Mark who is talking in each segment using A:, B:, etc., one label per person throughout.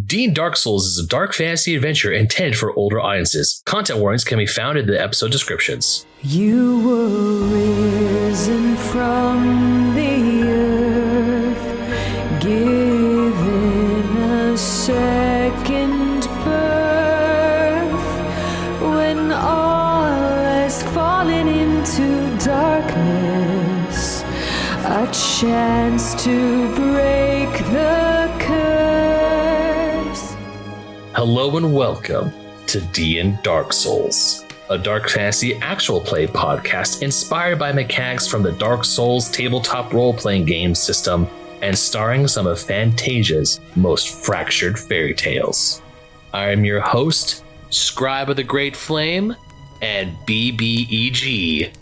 A: D&Dark Souls is a dark fantasy adventure intended for older audiences. Content warnings can be found in the episode descriptions.
B: You were risen from the earth, given a second birth, when all has fallen into darkness, a chance to break the curse.
A: Hello and welcome to D&Dark Souls, a dark fantasy actual play podcast inspired by mechanics from the Dark Souls tabletop role-playing game system and starring some of Phantasia's most fractured fairy tales. I am your host, Scribe of the Great Flame, and BBEG,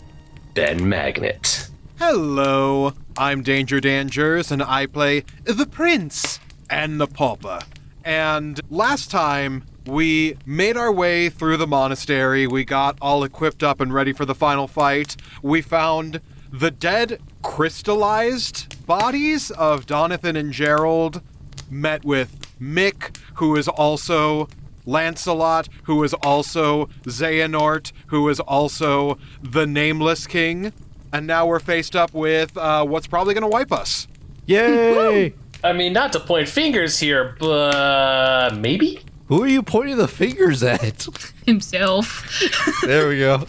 A: Ben Magnet.
C: Hello, I'm Danger Dan Jerz, and I play the Prince and the Pauper. And last time, we made our way through the monastery. We got all equipped up and ready for the final fight. We found the dead, crystallized bodies of Donathan and Gerald, met with Mick, who is also Lancelot, who is also Xehanort, who is also the Nameless King. And now we're faced up with what's probably going to wipe us.
D: Yay!
A: I mean, not to point fingers here, but maybe?
D: Who are you pointing the fingers at?
E: Himself.
D: There we go.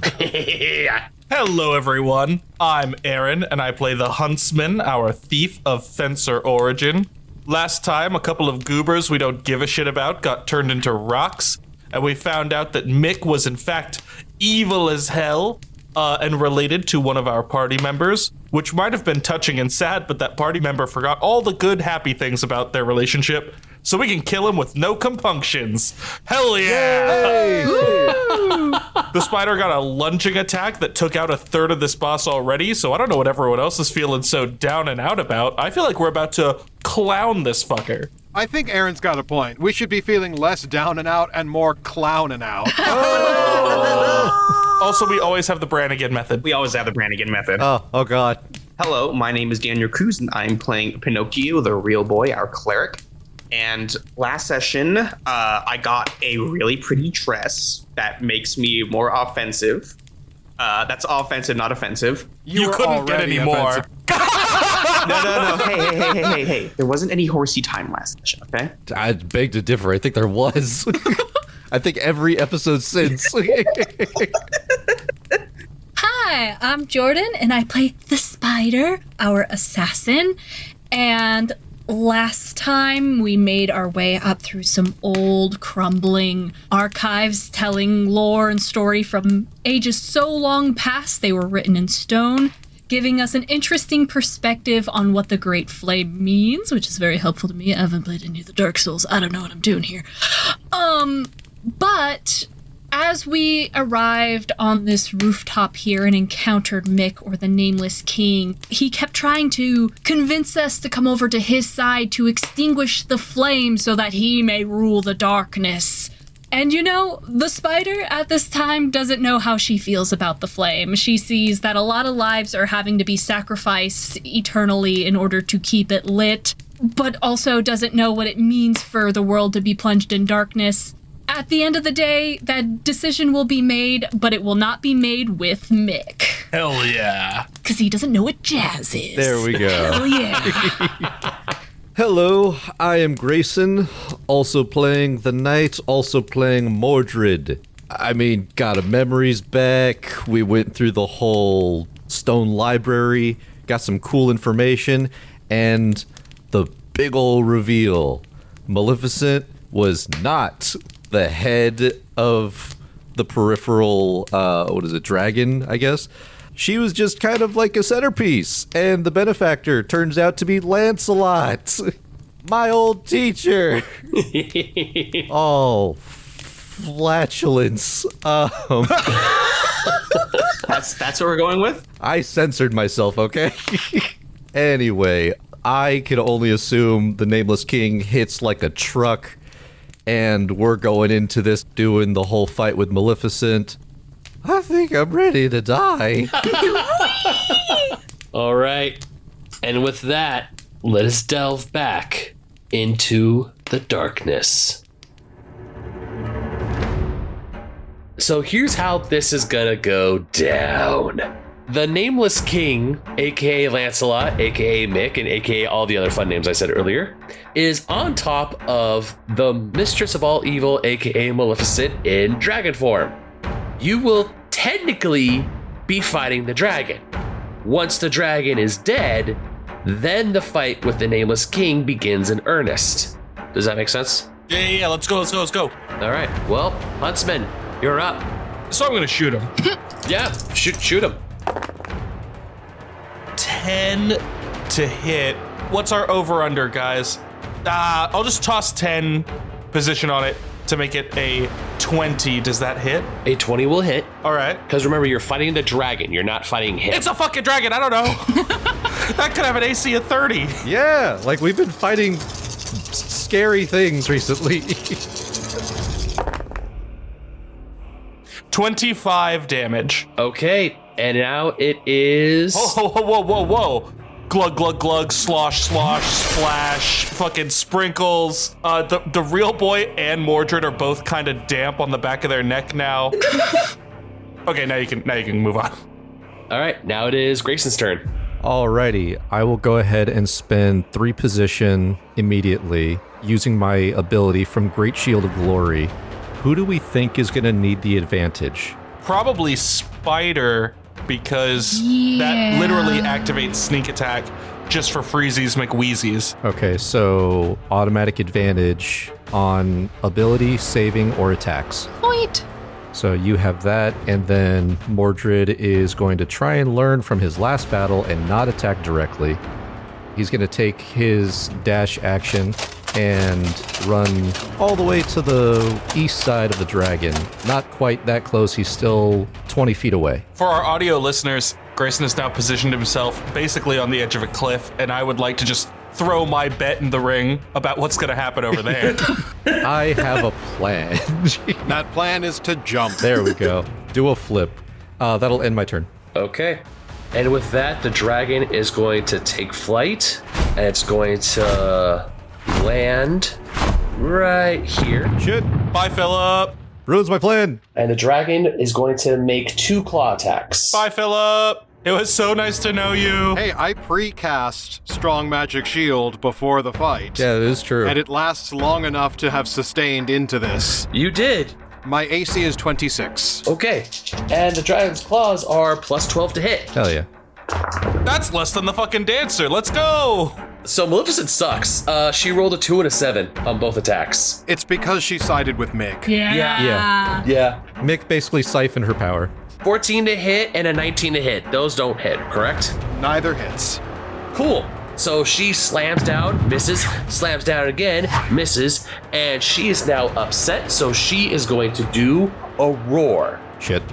F: Hello, everyone. I'm Aaron, and I play the Huntsman, our thief of fencer origin. Last time, a couple of goobers we don't give a shit about got turned into rocks, and we found out that Mick was in fact evil as hell, and related to one of our party members, which might have been touching and sad, but that party member forgot all the good, happy things about their relationship, so we can kill him with no compunctions. Hell yeah! The spider got a lunging attack that took out a third of this boss already, so I don't know what everyone else is feeling so down and out about. I feel like we're about to clown this fucker.
C: I think Aaron's got a point. We should be feeling less down and out and more clowning out.
F: Also, we always have the Brannigan method.
G: We always have the Brannigan method.
D: Oh God.
G: Hello, my name is Daniel Cruz, and I'm playing Pinocchio, the real boy, our cleric. And last session, I got a really pretty dress that makes me more offensive. That's offensive, not offensive.
F: You couldn't get any more.
G: No. Hey. There wasn't any horsey time last session, okay?
D: I beg to differ. I think there was. I think every episode since.
E: Hi, I'm Jordan, and I play the Spider, our assassin. And last time, we made our way up through some old, crumbling archives telling lore and story from ages so long past they were written in stone, giving us an interesting perspective on what the Great Flame means, which is very helpful to me. I haven't played any of the Dark Souls. I don't know what I'm doing here. But as we arrived on this rooftop here and encountered Mick, or the Nameless King, he kept trying to convince us to come over to his side to extinguish the flame so that he may rule the darkness. And you know, the spider at this time doesn't know how she feels about the flame. She sees that a lot of lives are having to be sacrificed eternally in order to keep it lit, but also doesn't know what it means for the world to be plunged in darkness. At the end of the day, that decision will be made, but it will not be made with Mick.
F: Hell yeah.
E: Because he doesn't know what jazz is.
D: There we go.
E: Hell yeah.
D: Hello, I am Grayson, also playing the Knight, also playing Mordred. I mean, got a memories back. We went through the whole stone library, got some cool information, and the big ol' reveal. Maleficent was not the head of the peripheral, dragon, I guess. She was just kind of like a centerpiece, and the benefactor turns out to be Lancelot, my old teacher. Oh, flatulence.
G: That's what we're going with?
D: I censored myself, okay? Anyway, I can only assume the Nameless King hits like a truck, and we're going into this doing the whole fight with Maleficent. I think I'm ready to die.
A: All right. And with that, let us delve back into the darkness. So here's how this is gonna go down. The Nameless King, aka Lancelot, aka Mick, and aka all the other fun names I said earlier, is on top of the Mistress of all evil, aka Maleficent, in dragon form. You will technically be fighting the dragon. Once the dragon is dead, then the fight with the Nameless King begins in earnest. Does that make sense?
F: Yeah, let's go.
A: All right, well, Huntsman, you're up.
F: So I'm gonna shoot him.
A: Yeah, shoot him.
F: 10 to hit. What's our over-under, guys? I'll just toss 10 position on it to make it a 20. Does that hit?
A: A 20 will hit.
F: All right.
A: Because remember, you're fighting the dragon. You're not fighting him.
F: It's a fucking dragon. I don't know. That could have an AC of 30.
D: Yeah, like we've been fighting scary things recently.
F: 25 damage.
A: Okay, and now it is...
F: Whoa. Glug, glug, glug, slosh, splash, fucking sprinkles. The real boy and Mordred are both kind of damp on the back of their neck now. Okay, now you can move on.
A: All right, now it is Grayson's turn.
D: Alrighty, I will go ahead and spend 3 position immediately using my ability from Great Shield of Glory. Who do we think is going to need the advantage?
F: Probably Spider, because
E: Yeah.
F: that literally activates sneak attack just for freezies McWheezies.
D: Okay, so automatic advantage on ability, saving, or attacks.
E: Point.
D: So you have that, and then Mordred is going to try and learn from his last battle and not attack directly. He's going to take his dash action and run all the way to the east side of the dragon. Not quite that close, he's still 20 feet away.
F: For our audio listeners, Grayson has now positioned himself basically on the edge of a cliff, and I would like to just throw my bet in the ring about what's going to happen over there.
D: I have a plan.
C: That plan is to jump.
D: There we go. Do a flip. That'll end my turn.
A: Okay. And with that, the dragon is going to take flight, and it's going to land right here.
D: Shit.
F: Bye, Philip.
D: Ruins my plan.
A: And the dragon is going to make 2 claw attacks.
F: Bye, Philip. It was so nice to know you.
C: Hey, I pre-cast Strong Magic Shield before the fight.
D: Yeah, that is true.
C: And it lasts long enough to have sustained into this.
A: You did.
C: My AC is 26.
A: Okay. And the dragon's claws are plus 12 to hit.
D: Hell yeah.
F: That's less than the fucking dancer. Let's go.
A: So Maleficent sucks. She rolled a 2 and a 7 on both attacks.
C: It's because she sided with Mick.
E: Yeah.
A: Yeah.
D: Mick basically siphoned her power.
A: 14 to hit and a 19 to hit. Those don't hit, correct?
C: Neither hits.
A: Cool. So she slams down, misses, slams down again, misses, and she is now upset, so she is going to do a roar.
D: Shit.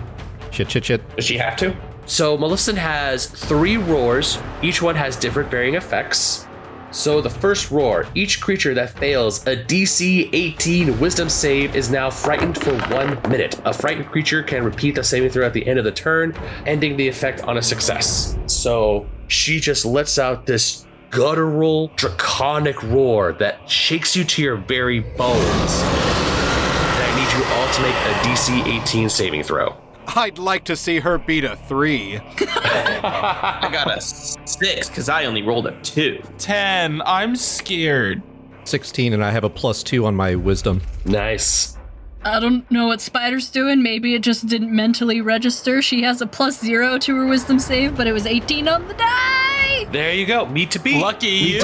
G: Does she have to?
A: So Maleficent has 3 roars. Each one has different varying effects. So the first roar, each creature that fails a DC 18 wisdom save is now frightened for 1 minute. A frightened creature can repeat the saving throw at the end of the turn, ending the effect on a success. So she just lets out this guttural, draconic roar that shakes you to your very bones. And I need you all to make a DC 18 saving throw.
C: I'd like to see her beat a 3.
G: I got a 6 because I only rolled a 2.
F: 10. I'm scared.
D: 16, and I have a +2 on my wisdom.
A: Nice.
E: I don't know what Spider's doing. Maybe it just didn't mentally register. She has a +0 to her wisdom save, but it was 18 on the die.
A: There you go. Meet to beat.
F: Lucky you.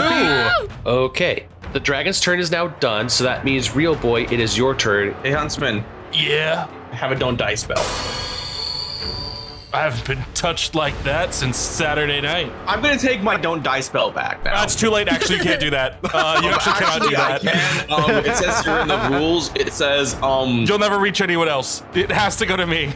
A: Okay. The dragon's turn is now done, so that means, Real Boy, it is your turn.
G: Hey, Huntsman,
F: Yeah.
G: have a don't die spell.
F: I haven't been touched like that since Saturday night.
G: I'm going to take my don't die spell back now.
F: That's too late. Actually, you can't do that. You actually cannot do
G: I
F: that.
G: can. It says here in the rules, it says,
F: You'll never reach anyone else. It has to go to me.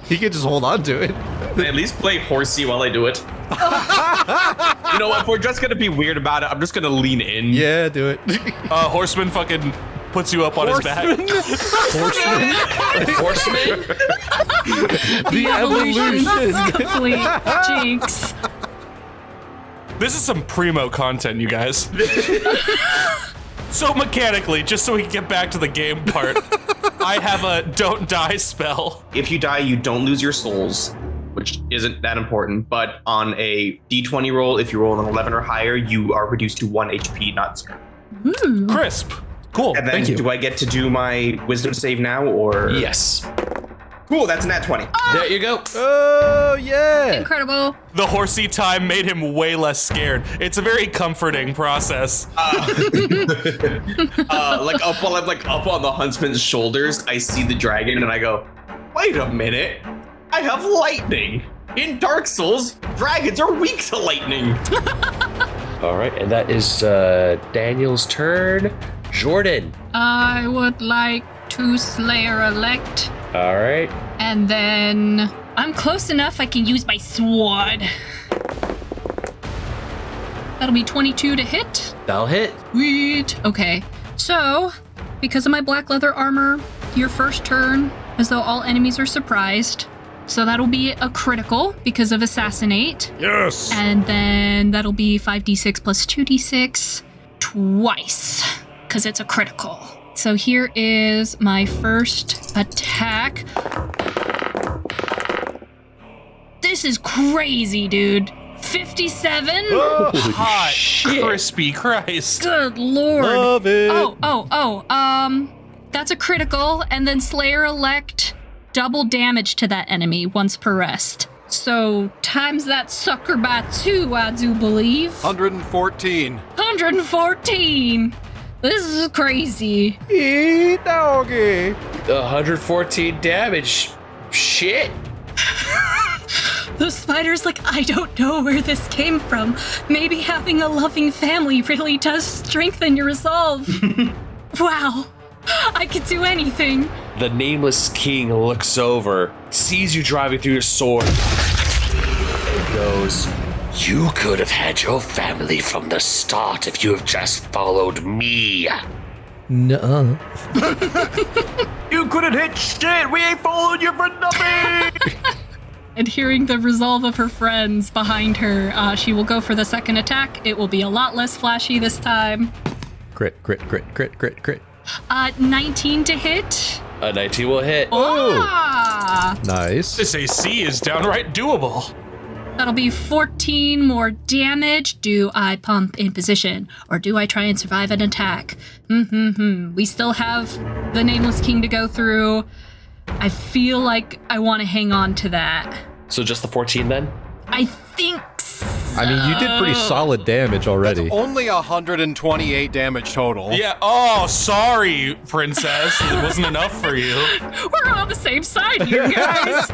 D: He can just hold on to it.
G: at least play horsey while I do it. You know what? If we're just going to be weird about it, I'm just going to lean in.
D: Yeah, do it.
F: Horseman fucking puts you up on his back.
D: Horseman.
A: Horseman?
D: The evolution.
E: Complete jinx.
F: This is some primo content, you guys. So mechanically, just so we can get back to the game part, I have a don't die spell.
G: If you die, you don't lose your souls, which isn't that important. But on a d20 roll, if you roll an 11 or higher, you are reduced to 1 HP, not 0.
F: Crisp. Cool.
G: And then
F: Thank you.
G: do I get to do my wisdom save now, or?
A: Yes.
G: Cool, that's a nat 20.
A: There you go.
D: Oh, yeah.
E: Incredible.
F: The horsey time made him way less scared. It's a very comforting process.
G: Like up on the huntsman's shoulders, I see the dragon and I go, wait a minute, I have lightning. In Dark Souls, dragons are weak to lightning.
A: All right, and that is Daniel's turn. Jordan.
E: I would like to Slayer elect.
A: All right.
E: And then I'm close enough I can use my sword. That'll be 22 to hit.
A: That'll hit.
E: Sweet. Okay. So, because of my black leather armor, your first turn, as though all enemies are surprised. So that'll be a critical because of assassinate.
D: Yes.
E: And then that'll be 5d6 plus 2d6 twice, because it's a critical. So here is my first attack. This is crazy, dude. 57?
F: Hot,
A: shit.
F: crispy Christ.
E: Good lord.
D: Love it.
E: That's a critical, and then Slayer Elect, double damage to that enemy once per rest. So times that sucker by 2, I do believe.
C: 114.
E: 114. This is crazy.
D: Hey, doggy.
A: 114 damage. Shit.
E: The spider's like, I don't know where this came from. Maybe having a loving family really does strengthen your resolve. Wow. I could do anything.
A: The Nameless King looks over, sees you driving through your sword, and goes, "You could have had your family from the start if you have just followed me."
D: Nuh-uh.
G: You couldn't hit shit. We ain't following you for nothing.
E: And hearing the resolve of her friends behind her, she will go for the second attack. It will be a lot less flashy this time.
D: Crit.
E: 19 to hit.
A: A 19 will hit.
E: Ah!
D: Nice.
F: This AC is downright doable.
E: That'll be 14 more damage. Do I pump in position, or do I try and survive an attack? We still have the Nameless King to go through. I feel like I want to hang on to that.
A: So just the 14 then?
E: I think so.
D: I mean, you did pretty solid damage already.
C: Only 128 damage total.
F: Yeah, oh, sorry, princess. It wasn't enough for you.
E: We're on the same side here, guys.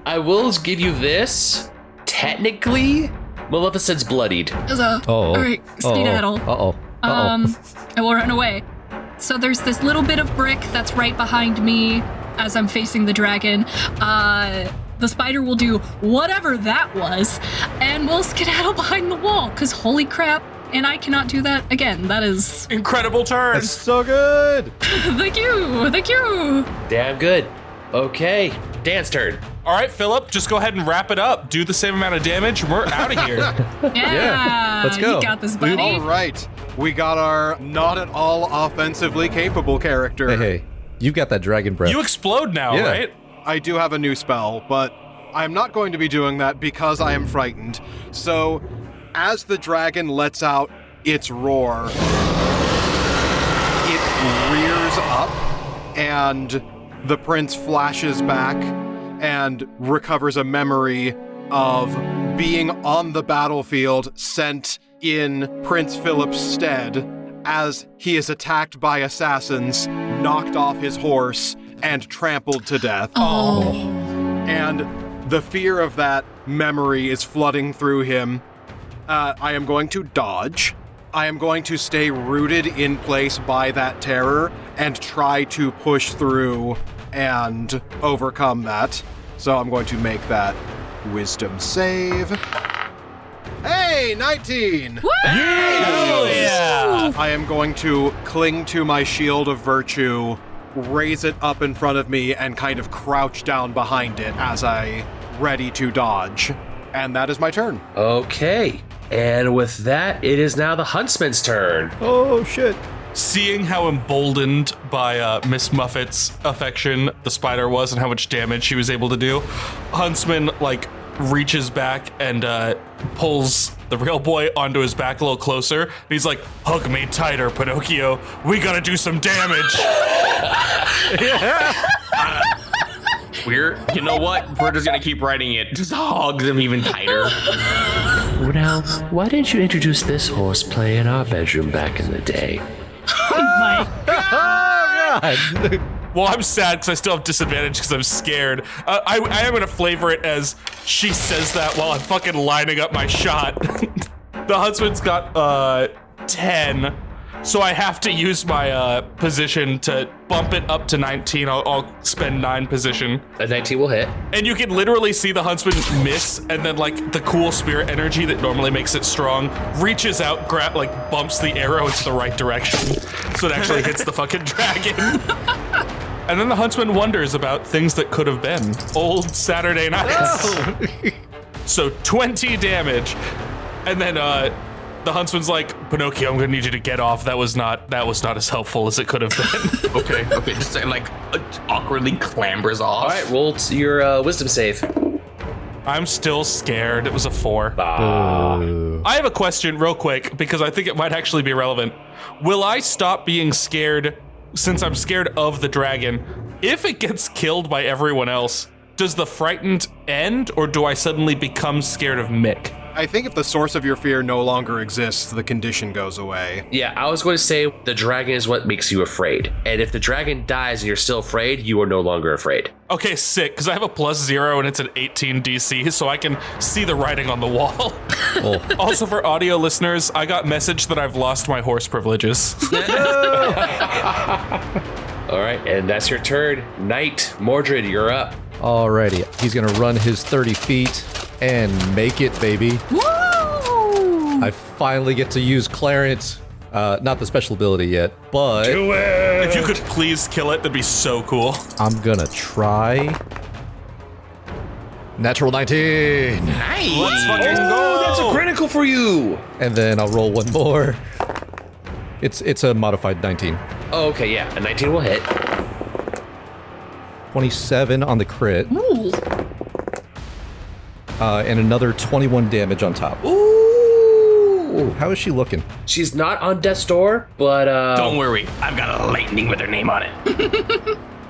A: I will give you this. Technically, Maleficent's bloodied.
E: All right, skedaddle.
D: Uh-oh.
E: I will run away. So there's this little bit of brick that's right behind me as I'm facing the dragon. The spider will do whatever that was, and we'll skedaddle behind the wall, because holy crap, and I cannot do that again. That is...
F: Incredible turn.
D: That's so good.
E: Thank you.
A: Damn good. Okay, Dan's turn.
F: All right, Philip, just go ahead and wrap it up. Do the same amount of damage, and we're out of here.
E: Yeah,
D: let's go.
E: You got this, buddy.
C: All right. We got our not at all offensively capable character.
D: Hey, you've got that dragon breath.
F: You explode now,
D: Yeah.
F: right?
C: I do have a new spell, but I'm not going to be doing that because I am frightened. So, as the dragon lets out its roar, it rears up, and the prince flashes back and recovers a memory of being on the battlefield sent in Prince Philip's stead as he is attacked by assassins, knocked off his horse, and trampled to death.
E: Oh.
C: And the fear of that memory is flooding through him. I am going to dodge. I am going to stay rooted in place by that terror and try to push through and overcome that. So I'm going to make that wisdom save. Hey, 19!
E: Woo!
F: Yeah.
C: I am going to cling to my shield of virtue, raise it up in front of me, and kind of crouch down behind it as I ready to dodge. And that is my turn.
A: Okay. And with that, it is now the Huntsman's turn.
D: Oh, shit.
F: Seeing how emboldened by Miss Muffet's affection the spider was and how much damage she was able to do, Huntsman, like, reaches back and pulls the real boy onto his back a little closer. And he's like, hug me tighter, Pinocchio. We gotta do some damage.
G: You know what? We're just gonna keep writing it. Just hug them even tighter.
A: Now, why didn't you introduce this horseplay in our bedroom back in the day?
E: My
D: Oh, God.
F: Well, I'm sad because I still have disadvantage because I'm scared. I am going to flavor it as she says that while I'm fucking lining up my shot. The Huntsman's got 10, so I have to use my position to bump it up to 19. I'll spend 9 position.
A: A 19 will hit.
F: And you can literally see the Huntsman miss, and then like the cool spirit energy that normally makes it strong reaches out, bumps the arrow into the right direction, so it actually hits the fucking dragon. And then the Huntsman wonders about things that could have been. Old Saturday nights. So 20 damage. And then the Huntsman's like, Pinocchio, I'm gonna need you to get off. That was not as helpful as it could have been.
G: Okay, just awkwardly clambers off.
A: All right, roll your wisdom save.
F: I'm still scared. It was a 4. I have a question real quick because I think it might actually be relevant. Will I stop being scared since I'm scared of the dragon? If it gets killed by everyone else, does the frightened end, or do I suddenly become scared of Mick?
C: I think if the source of your fear no longer exists, the condition goes away.
A: Yeah, I was going to say the dragon is what makes you afraid. And if the dragon dies and you're still afraid, you are no longer afraid.
F: Okay, sick, because I have a +0 and it's an 18 DC, so I can see the writing on the wall.
D: Oh.
F: Also, for audio listeners, I got message that I've lost my horse privileges.
A: All right, and that's your turn. Knight, Mordred, you're up.
D: Alrighty, he's gonna run his 30 feet and make it, baby.
E: Woo!
D: I finally get to use Clarence. Not the special ability yet, but
F: If you could please kill it, that'd be so cool.
D: I'm gonna try. Natural 19.
G: Nice.
F: Let's fucking go.
A: That's a critical for you.
D: And then I'll roll one more. It's a modified 19.
A: Oh, okay, yeah, a 19 will hit.
D: 27 on the crit.
E: Ooh.
D: And another 21 damage on top.
A: Ooh.
D: How is she looking?
A: She's not on death's door, but
G: Don't worry, I've got a lightning with her name on it.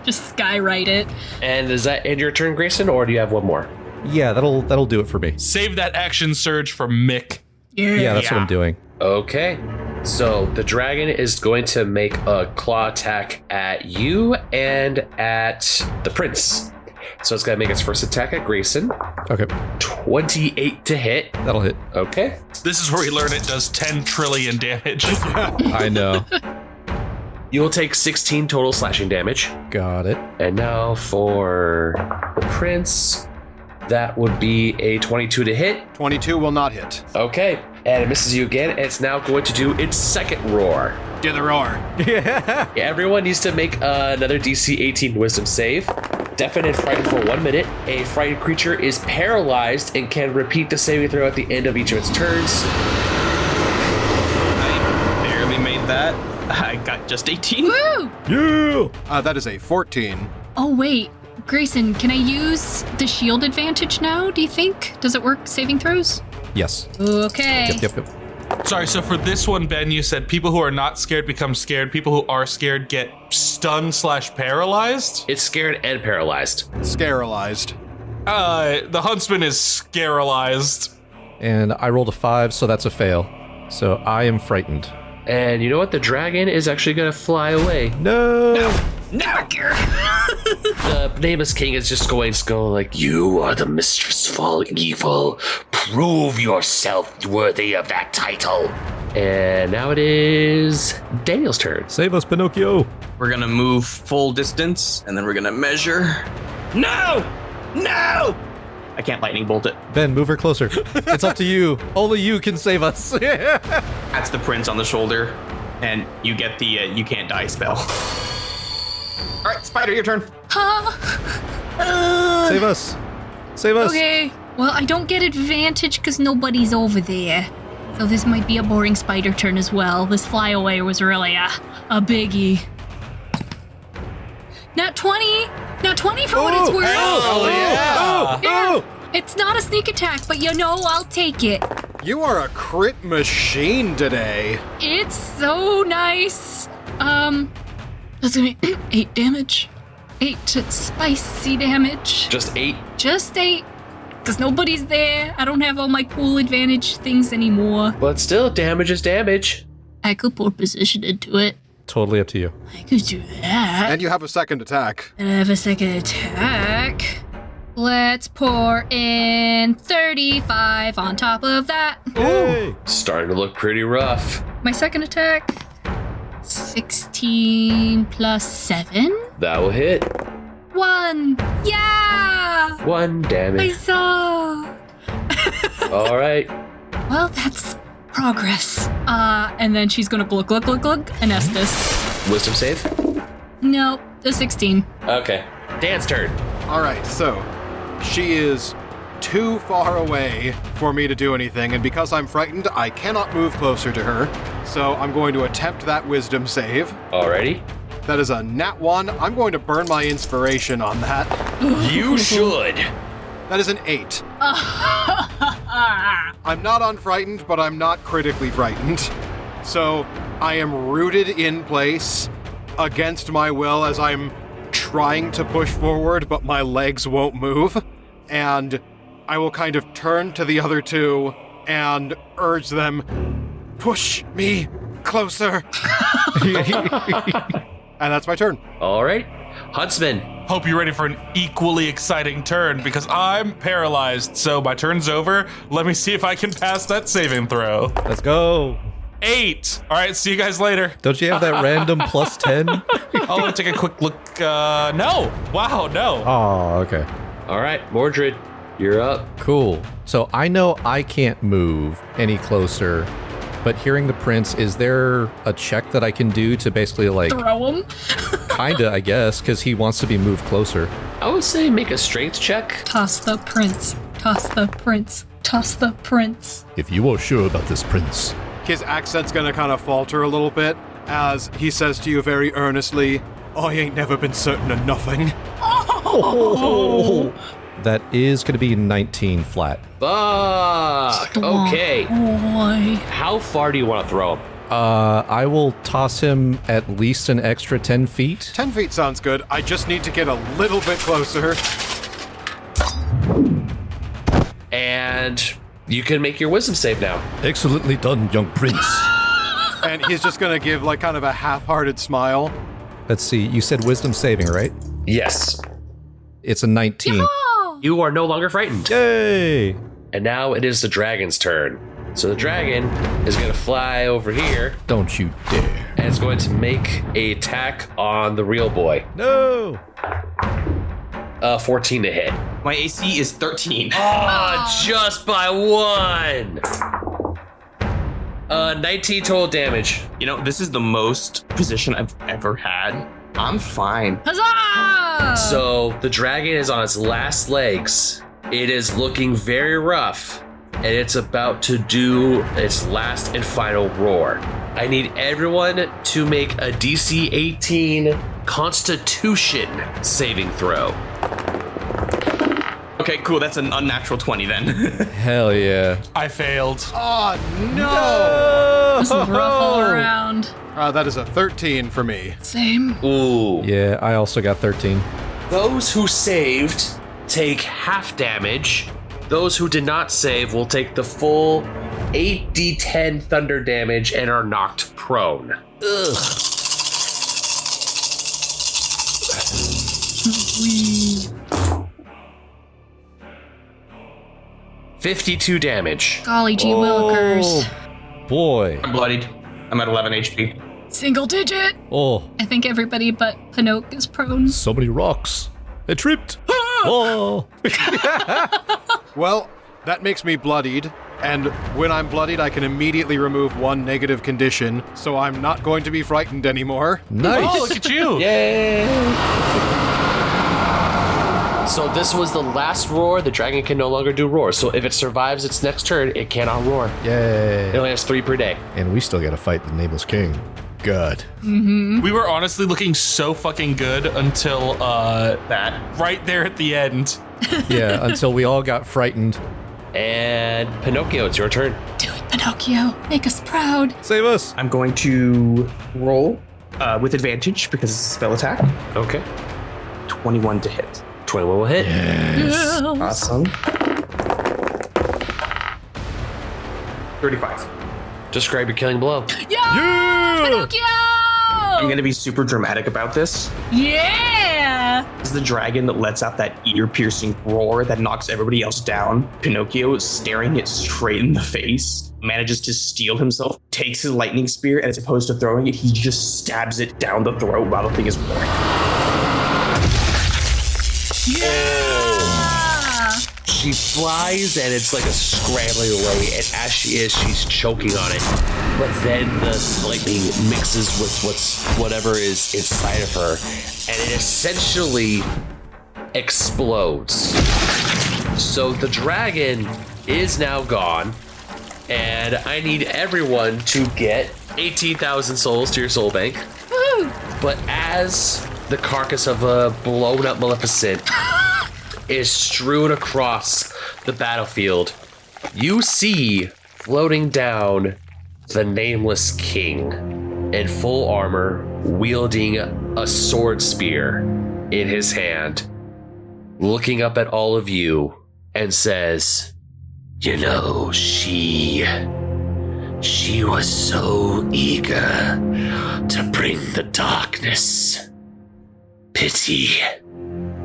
E: Just skywrite it.
A: And is that end your turn, Grayson, or do you have one more?
D: Yeah, that'll do it for me.
F: Save that action surge for Mick.
D: Yeah, that's what I'm doing.
A: Okay. So the dragon is going to make a claw attack at you and at the prince. So it's going to make its first attack at Grayson.
D: Okay,
A: 28 to hit.
D: that'll hit.
A: Okay.
F: This is where we learn it does 10 trillion damage.
D: I know.
A: You will take 16 total slashing damage.
D: Got it.
A: And now for the prince, that would be a 22 to hit.
C: 22 will not hit.
A: Okay. And it misses you again, and it's now going to do its second roar.
C: Do the roar.
A: Yeah, everyone needs to make another DC 18 wisdom save. Deafened and frightened for 1 minute. A frightened creature is paralyzed and can repeat the saving throw at the end of each of its turns.
G: I barely made that. I got just 18.
E: Woo!
D: Yeah!
C: That is a 14.
E: Oh, wait. Grayson, can I use the shield advantage now, do you think? Does it work saving throws?
D: Yes.
E: Okay.
D: Yep.
F: Sorry, so for this one, Ben, you said people who are not scared become scared. People who are scared get stunned/paralyzed?
A: It's scared and paralyzed.
C: Scaralized.
F: The Huntsman is scaralized.
D: And I rolled a 5, so that's a fail. So I am frightened.
A: And you know what? The dragon is actually going to fly away.
D: No!
A: The Nameless King is just going to go like, you are the mistress of all evil. Prove yourself worthy of that title. And now it is Daniel's turn.
D: Save us, Pinocchio!
G: We're gonna move full distance, and then we're gonna measure. No! I can't lightning bolt it.
D: Ben, move her closer. It's up to you. Only you can save us.
G: That's the prince on the shoulder, and you get the you can't die spell. All right, Spider, your turn.
D: Save us. Save us.
E: Okay. Well, I don't get advantage because nobody's over there. So this might be a boring spider turn as well. This flyaway was really a biggie. Nat 20! Nat 20 for what it's worth! Yeah. It's not a sneak attack, but I'll take it.
C: You are a crit machine today.
E: It's so nice. That's gonna be 8 damage. 8 spicy damage.
A: Just 8?
E: Just 8. Because nobody's there. I don't have all my cool advantage things anymore.
A: But still, damage is damage.
E: I could pour position into it.
D: Totally up to you.
E: I could do that.
C: And you have a second attack.
E: And I have a second attack. Let's pour in 35 on top of that.
D: Hey.
A: Starting to look pretty rough.
E: My second attack, 16 plus 7.
A: That will hit.
E: 1. Yeah!
A: 1
E: I
A: damage.
E: saw.
A: All right.
E: Well, that's progress. And then she's gonna glug and Estes.
A: Wisdom save?
E: No, the 16.
A: Okay. Dan's turn.
C: All right, so she is too far away for me to do anything, and because I'm frightened, I cannot move closer to her. So I'm going to attempt that wisdom save.
A: Alrighty.
C: That is a nat 1. I'm going to burn my inspiration on that.
A: You should.
C: That is an 8. I'm not unfrightened, but I'm not critically frightened. So I am rooted in place against my will as I'm trying to push forward, but my legs won't move. And I will kind of turn to the other two and urge them, push me closer. And that's my turn.
A: All right. Huntsman.
F: Hope you're ready for an equally exciting turn because I'm paralyzed. So my turn's over. Let me see if I can pass that saving throw.
D: Let's go.
F: 8. All right, see you guys later.
D: Don't you have that random plus 10?
F: Oh, let me take a quick look. No. Wow, no.
D: Oh, okay.
A: All right, Mordred, you're up.
D: Cool. So I know I can't move any closer, but hearing the prince, is there a check that I can do to basically like...
E: Throw him.
D: Kinda, I guess, because he wants to be moved closer.
A: I would say make a strength check.
E: Toss the prince. Toss the prince. Toss the prince.
D: If you are sure about this, prince.
C: His accent's gonna kind of falter a little bit as he says to you very earnestly, I ain't never been certain of nothing.
D: Oh. That is going to be 19 flat.
A: Fuck. Okay.
E: Boy.
A: How far do you want to throw him?
D: I will toss him at least an extra 10 feet.
C: 10 feet sounds good. I just need to get a little bit closer.
A: And you can make your wisdom save now.
D: Excellently done, young prince.
C: And he's just gonna give like kind of a half-hearted smile.
D: Let's see, you said wisdom saving, right?
A: Yes.
D: It's a 19.
E: Oh.
A: You are no longer frightened.
D: Yay!
A: And now it is the dragon's turn. So the dragon is going to fly over here.
D: Don't you dare.
A: And it's going to make an attack on the real boy.
D: No!
A: 14 to hit.
G: My AC is 13.
A: Oh, just by 1. 19 total damage.
G: You know, this is the most position I've ever had. I'm fine.
E: Huzzah!
A: So the dragon is on its last legs. It is looking very rough, and it's about to do its last and final roar. I need everyone to make a DC 18 Constitution saving throw.
G: Okay, cool. That's an unnatural 20 then.
D: Hell yeah.
F: I failed.
C: Oh, no!
E: This is rough all around.
C: That is a 13 for me.
E: Same.
A: Ooh.
D: Yeah, I also got 13.
A: Those who saved take half damage. Those who did not save will take the full 8d10 thunder damage and are knocked prone. Ugh. 52 damage.
E: Golly gee willikers.
D: Oh, boy.
G: I'm bloodied. I'm at 11 HP.
E: Single digit.
D: Oh,
E: I think everybody but Pinocchio is prone.
D: so many rocks. I tripped. Oh.
C: Well, that makes me bloodied, and when I'm bloodied, I can immediately remove 1 negative condition, so I'm not going to be frightened anymore.
D: Nice.
F: Oh, look at you.
A: Yay! So this was the last roar. The dragon can no longer do roar. So if it survives its next turn, it cannot roar.
H: Yay.
A: It only has 3 per day.
H: And we still got to fight the Nameless King. Good.
F: We were honestly looking so fucking good until that right there at the end.
H: Yeah, until we all got frightened.
A: And Pinocchio, it's your turn.
E: Do it, Pinocchio. Make us proud.
H: Save us.
G: I'm going to roll with advantage because it's a spell attack.
A: Okay.
G: 21 to hit.
A: 21 will hit.
E: Yes.
G: Awesome. 35.
A: Describe your killing blow.
E: Yeah! Pinocchio!
G: I'm going to be super dramatic about this.
E: Yeah!
G: This is the dragon that lets out that ear-piercing roar that knocks everybody else down. Pinocchio, staring it straight in the face, manages to steel himself, takes his lightning spear, and as opposed to throwing it, he just stabs it down the throat while the thing is roaring.
A: She flies and it's like a scrambling away, and as she is, she's choking on it. But then the lightning mixes with whatever is inside of her, and it essentially explodes. So the dragon is now gone, and I need everyone to get 18,000 souls to your soul bank.
E: Woo!
A: But as the carcass of a blown up Maleficent is strewn across the battlefield, you see floating down the Nameless King in full armor, wielding a sword spear in his hand, looking up at all of you and says, "You know, she was so eager to bring the darkness. Pity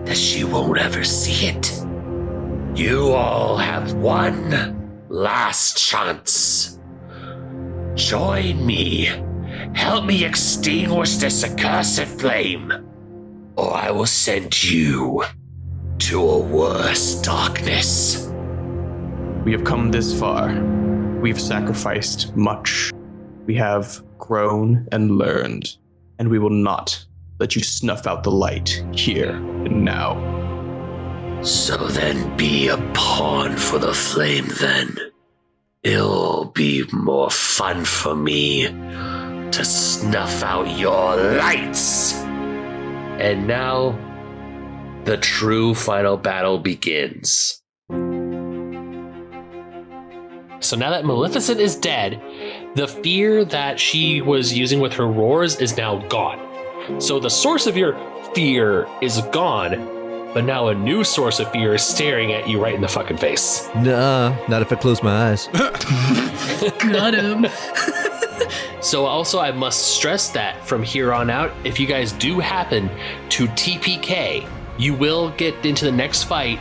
A: that she won't ever see it. You all have one last chance. Join me. Help me extinguish this accursed flame, or I will send you to a worse darkness."
G: We have come this far. We've sacrificed much. We have grown and learned, and we will not let you snuff out the light here and now.
A: So then be a pawn for the flame then. It'll be more fun for me to snuff out your lights. And now, the true final battle begins. So now that Maleficent is dead, the fear that she was using with her roars is now gone. So the source of your fear is gone, but now a new source of fear is staring at you right in the fucking face.
D: Nah, not if I close my eyes.
E: Got him.
A: So also I must stress that from here on out, if you guys do happen to TPK, you will get into the next fight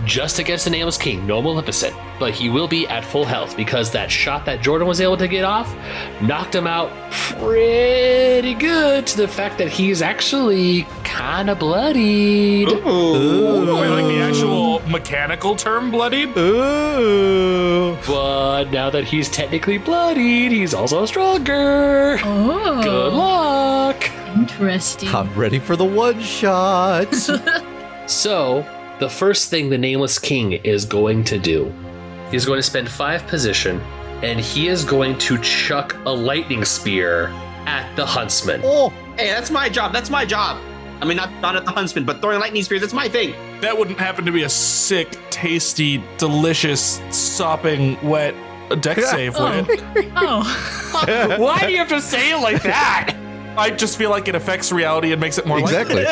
A: just against the Nameless King, no Maleficent, but he will be at full health because that shot that Jordan was able to get off knocked him out pretty good, to the fact that he's actually kind of bloodied.
F: Ooh. Wait, like the actual mechanical term bloodied?
D: Ooh.
A: But now that he's technically bloodied, he's also stronger.
E: Oh.
A: Good luck.
E: Interesting.
D: I'm ready for the one shot.
A: So, the first thing the Nameless King is going to do, he's going to spend 5 position, and he is going to chuck a lightning spear at the Huntsman.
D: Oh,
G: Hey, that's my job. That's my job. I mean, not at the Huntsman, but throwing lightning spears, that's my thing.
F: That wouldn't happen to be a sick, tasty, delicious, sopping, wet deck save, would it?
E: Oh.
A: Why do you have to say it like that?
F: I just feel like it affects reality and makes it more
D: exactly.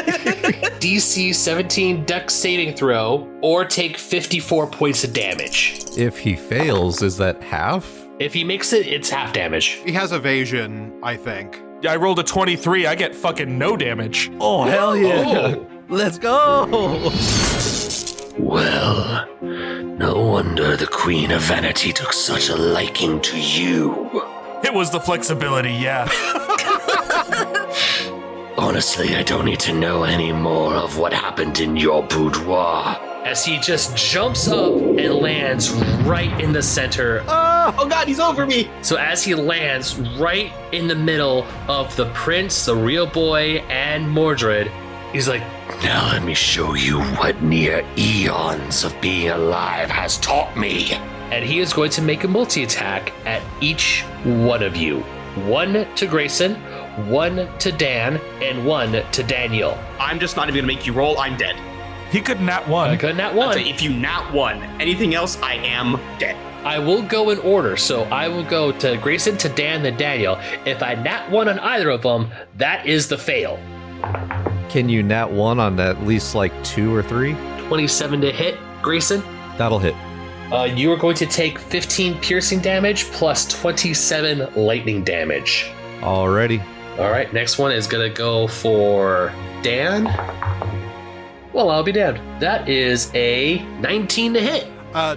A: DC 17 dex saving throw, or take 54 points of damage.
D: If he fails, is that half?
A: If he makes it, it's half damage.
C: He has evasion, I think.
F: Yeah, I rolled a 23. I get fucking no damage.
D: Oh, hell yeah.
A: Oh.
D: Let's go.
A: Well, no wonder the Queen of Vanity took such a liking to you.
F: It was the flexibility, yeah.
A: Honestly, I don't need to know any more of what happened in your boudoir. As he just jumps up and lands right in the center.
G: Oh God, he's over me.
A: So as he lands right in the middle of the prince, the real boy, and Mordred, He's like, now let me show you what near eons of being alive has taught me. And he is going to make a multi-attack at each one of you. 1 to Grayson, 1 to Dan, and 1 to Daniel.
G: I'm just not even gonna make you roll. I'm dead.
F: He could nat 1.
A: I could nat 1.
G: So if you nat 1, anything else, I am dead.
A: I will go in order, so I will go to Grayson, to Dan, then Daniel. If I nat 1 on either of them, that is the fail.
D: Can you nat 1 on at least like 2 or 3?
A: 27 to hit, Grayson.
D: That'll hit.
A: You are going to take 15 piercing damage plus 27 lightning damage.
D: Alrighty.
A: All right, next one is going to go for Dan. Well, I'll be damned. That is a 19 to hit.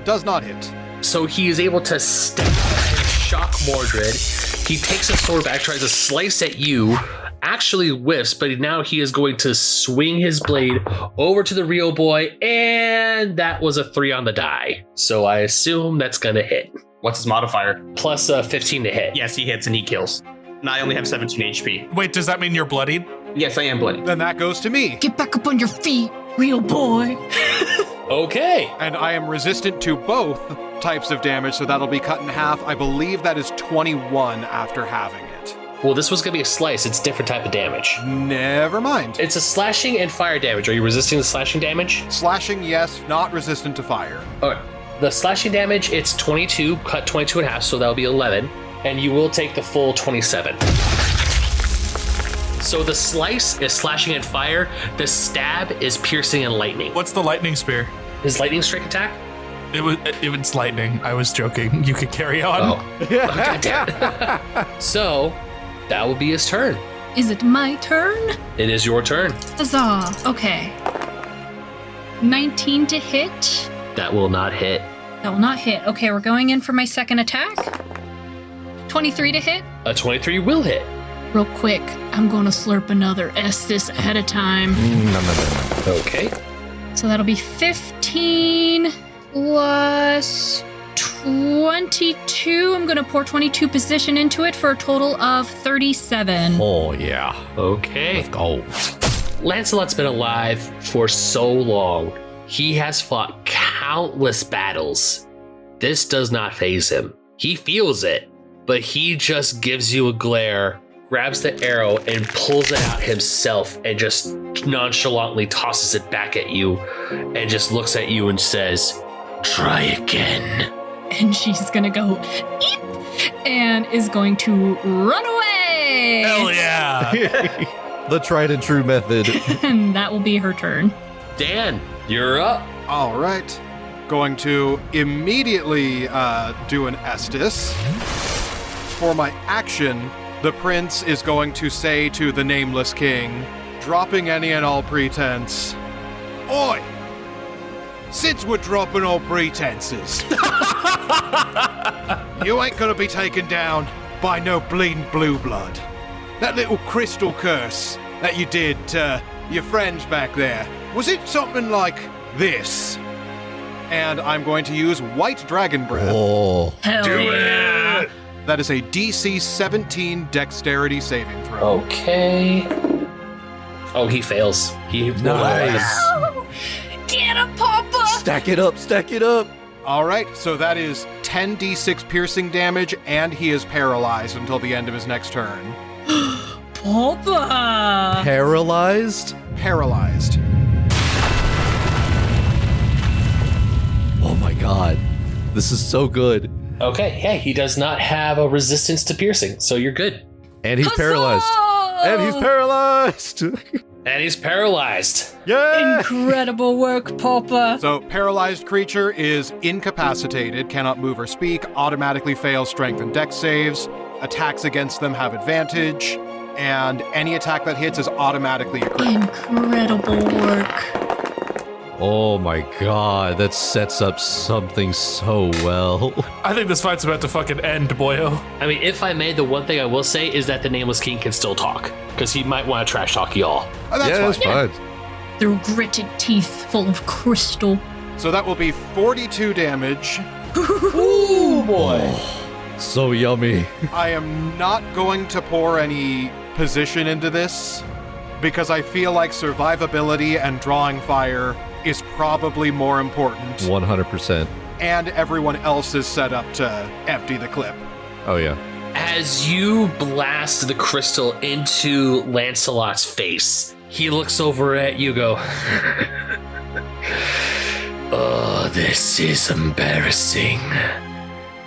C: Does not hit.
A: So he is able to step and shock Mordred. He takes a sword back, tries to slice at you, actually whiffs, but now he is going to swing his blade over to the real boy, and that was a 3 on the die. So I assume that's going to hit.
G: What's his modifier?
A: Plus 15 to hit.
G: Yes, he hits and he kills. And I only have 17 HP.
F: Wait, does that mean you're bloodied?
G: Yes, I am bloody.
C: Then that goes to me.
E: Get back up on your feet, real boy.
A: Okay.
C: And I am resistant to both types of damage, so that'll be cut in half. I believe that is 21 after having it.
A: Well, this was going to be a slice. It's a different type of damage.
C: Never mind.
A: It's a slashing and fire damage. Are you resisting the slashing damage?
C: Slashing, yes, not resistant to fire.
A: All right. The slashing damage, it's 22, cut 22 in half, so that'll be 11. And you will take the full 27. So the slice is slashing and fire. The stab is piercing and lightning.
F: What's the lightning spear?
A: His lightning strike attack?
F: It was lightning. I was joking. You could carry on.
A: Oh, God damn it. So that will be his turn.
E: Is it my turn?
A: It is your turn.
E: Huzzah. Okay. 19 to hit.
A: That will not hit.
E: That will not hit. Okay, we're going in for my second attack. 23 to hit.
A: A 23 will hit.
E: Real quick, I'm going to slurp another Estus ahead of time.
A: Okay.
E: So that'll be 15 plus 22. I'm going to pour 22 position into it for a total of 37.
D: Oh, yeah.
A: Okay.
D: Let's go.
A: Lancelot's been alive for so long. He has fought countless battles. This does not faze him. He feels it, but he just gives you a glare, grabs the arrow and pulls it out himself and just nonchalantly tosses it back at you and just looks at you and says, "Try again."
E: And she's going to go, eep, and is going to run away.
F: Hell yeah.
D: The tried and true method.
E: And that will be her turn.
A: Dan, you're up.
C: All right. Going to immediately do an Estus. For my action, the prince is going to say to the Nameless King, dropping any and all pretense, "Oi! Since we're dropping all pretenses, you ain't gonna be taken down by no bleeding blue blood. That little crystal curse that you did to your friends back there, was it something like this?" And I'm going to use White Dragon Breath.
D: Oh.
E: Hell yeah.
C: That is a DC 17 Dexterity saving throw.
A: Okay. Oh, he fails. He
D: Nice.
E: Oh, get him, Papa.
D: Stack it up, stack it up.
C: All right, so that is 10d6 piercing damage, and he is paralyzed until the end of his next turn.
E: Papa.
D: Paralyzed?
C: Paralyzed.
D: Oh my god. This is so good.
A: Okay, hey, he does not have a resistance to piercing, so you're good.
D: And he's paralyzed. And he's paralyzed.
A: And he's paralyzed.
D: Yeah.
E: Incredible work, Papa.
C: So, paralyzed creature is incapacitated, cannot move or speak, automatically fails strength and dex saves, attacks against them have advantage, and any attack that hits is automatically a crit.
E: Incredible work.
D: Oh my god, that sets up something so well.
F: I think this fight's about to fucking end, boyo.
A: I mean, if I may, the one thing I will say is that the Nameless King can still talk, because he might want to trash talk y'all.
C: Oh, that's fine.
D: Fine.
E: Through gritted teeth full of crystal.
C: So that will be 42 damage.
A: Ooh, boy.
D: So yummy.
C: I am not going to pour any position into this, because I feel like survivability and drawing fire is probably more important.
D: 100%.
C: And everyone else is set up to empty the clip.
D: Oh, yeah.
A: As you blast the crystal into Lancelot's face, he looks over at you, go, "Oh, this is embarrassing.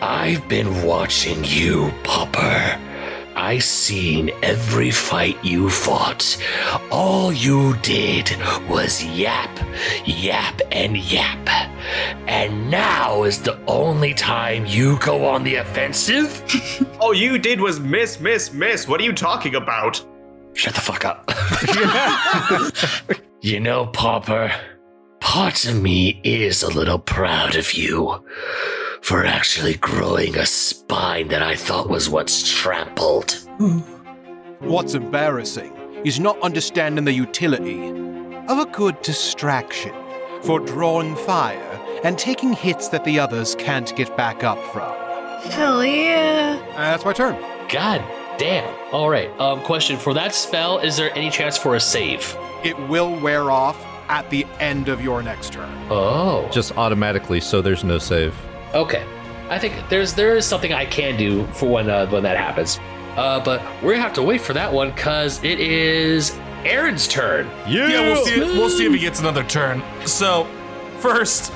A: I've been watching you, Popper. I seen every fight you fought. All you did was yap, yap, and yap. And now is the only time you go on the offensive?"
G: All you did was miss. What are you talking about?
A: Shut the fuck up. You know, Popper, part of me is a little proud of you for actually growing a spine that I thought was once trampled.
C: What's embarrassing is not understanding the utility of a good distraction for drawing fire and taking hits that the others can't get back up from.
E: Hell yeah.
C: That's my turn.
A: God damn. All right. Question, for that spell, is there any chance for a save?
C: It will wear off at the end of your next turn.
A: Oh.
D: Just automatically, so there's no save.
A: Okay. I think there is something I can do for when that happens. But we're gonna have to wait for that one because it is Aaron's turn.
F: Yeah, we'll see if he gets another turn. So, first,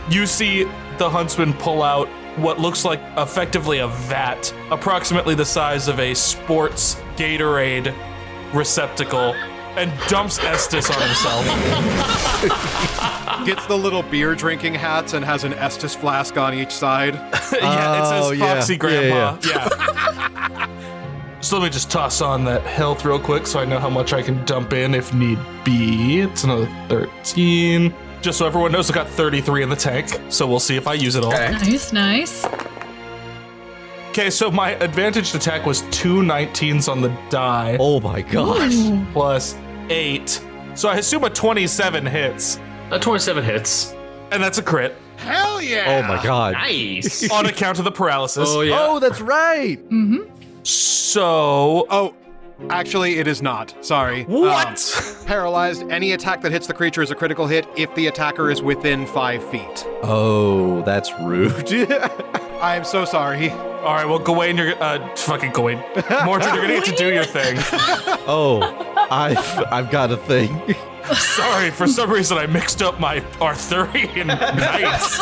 F: you see the Huntsman pull out what looks like effectively a vat, approximately the size of a sports Gatorade receptacle, and dumps Estes on himself.
C: Gets the little beer drinking hats and has an Estes flask on each side.
F: Yeah, it says Foxy
D: yeah.
F: Grandma. Yeah. So let me just toss on that health real quick so I know how much I can dump in if need be. It's another 13. Just so everyone knows, I got 33 in the tank, so we'll see if I use it all.
E: Nice.
F: Okay, so my advantaged attack was 2 19s on the die.
D: Oh my gosh.
F: Plus 8. So I assume a 27 hits.
A: A 27 hits.
F: And that's a crit.
C: Hell yeah!
D: Oh my god.
G: Nice.
F: On account of the paralysis.
A: Oh, yeah.
D: Oh, that's right.
F: So...
C: Oh, actually, it is not. Sorry.
F: What?
C: Paralyzed. Any attack that hits the creature is a critical hit if the attacker is within 5 feet.
D: Oh, that's rude.
C: I am so sorry.
F: All right, well, Gawain, fucking Gawain. Mordred, you're gonna get to do your thing.
D: Oh, I've got a thing.
F: Sorry, for some reason I mixed up my Arthurian knights.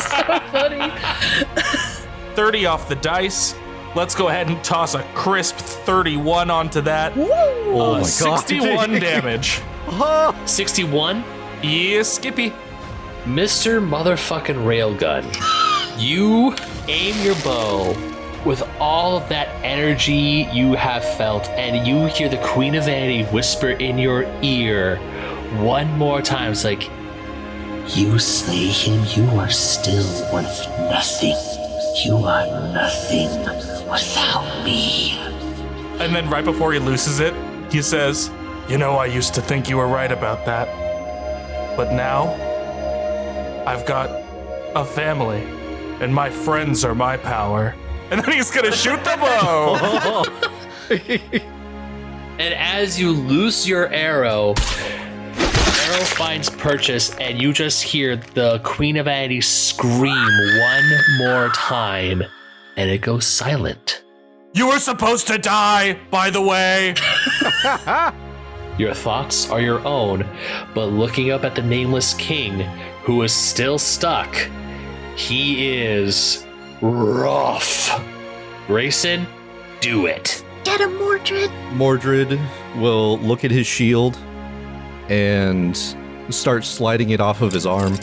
E: So funny.
F: 30 off the dice. Let's go ahead and toss a crisp 31 onto that.
D: Oh my god.
F: 61 damage.
A: 61?
F: Yeah, Skippy.
A: Mr. Motherfucking Railgun, you aim your bow with all of that energy you have felt, and you hear the Queen of Vanity whisper in your ear one more time. It's like, "You slay him, you are still worth nothing. You are nothing without me."
F: And then right before he loses it, he says, "You know, I used to think you were right about that. But now, I've got a family, and my friends are my power." And then he's gonna shoot the bow.
A: And as you loose your arrow, the arrow finds purchase, and you just hear the Queen of Vanity scream one more time, and it goes silent.
F: You were supposed to die, by the way.
A: Your thoughts are your own, but looking up at the Nameless King, who is still stuck, he is rough. Grayson, do it.
E: Get him, Mordred.
D: Mordred will look at his shield and start sliding it off of his arm.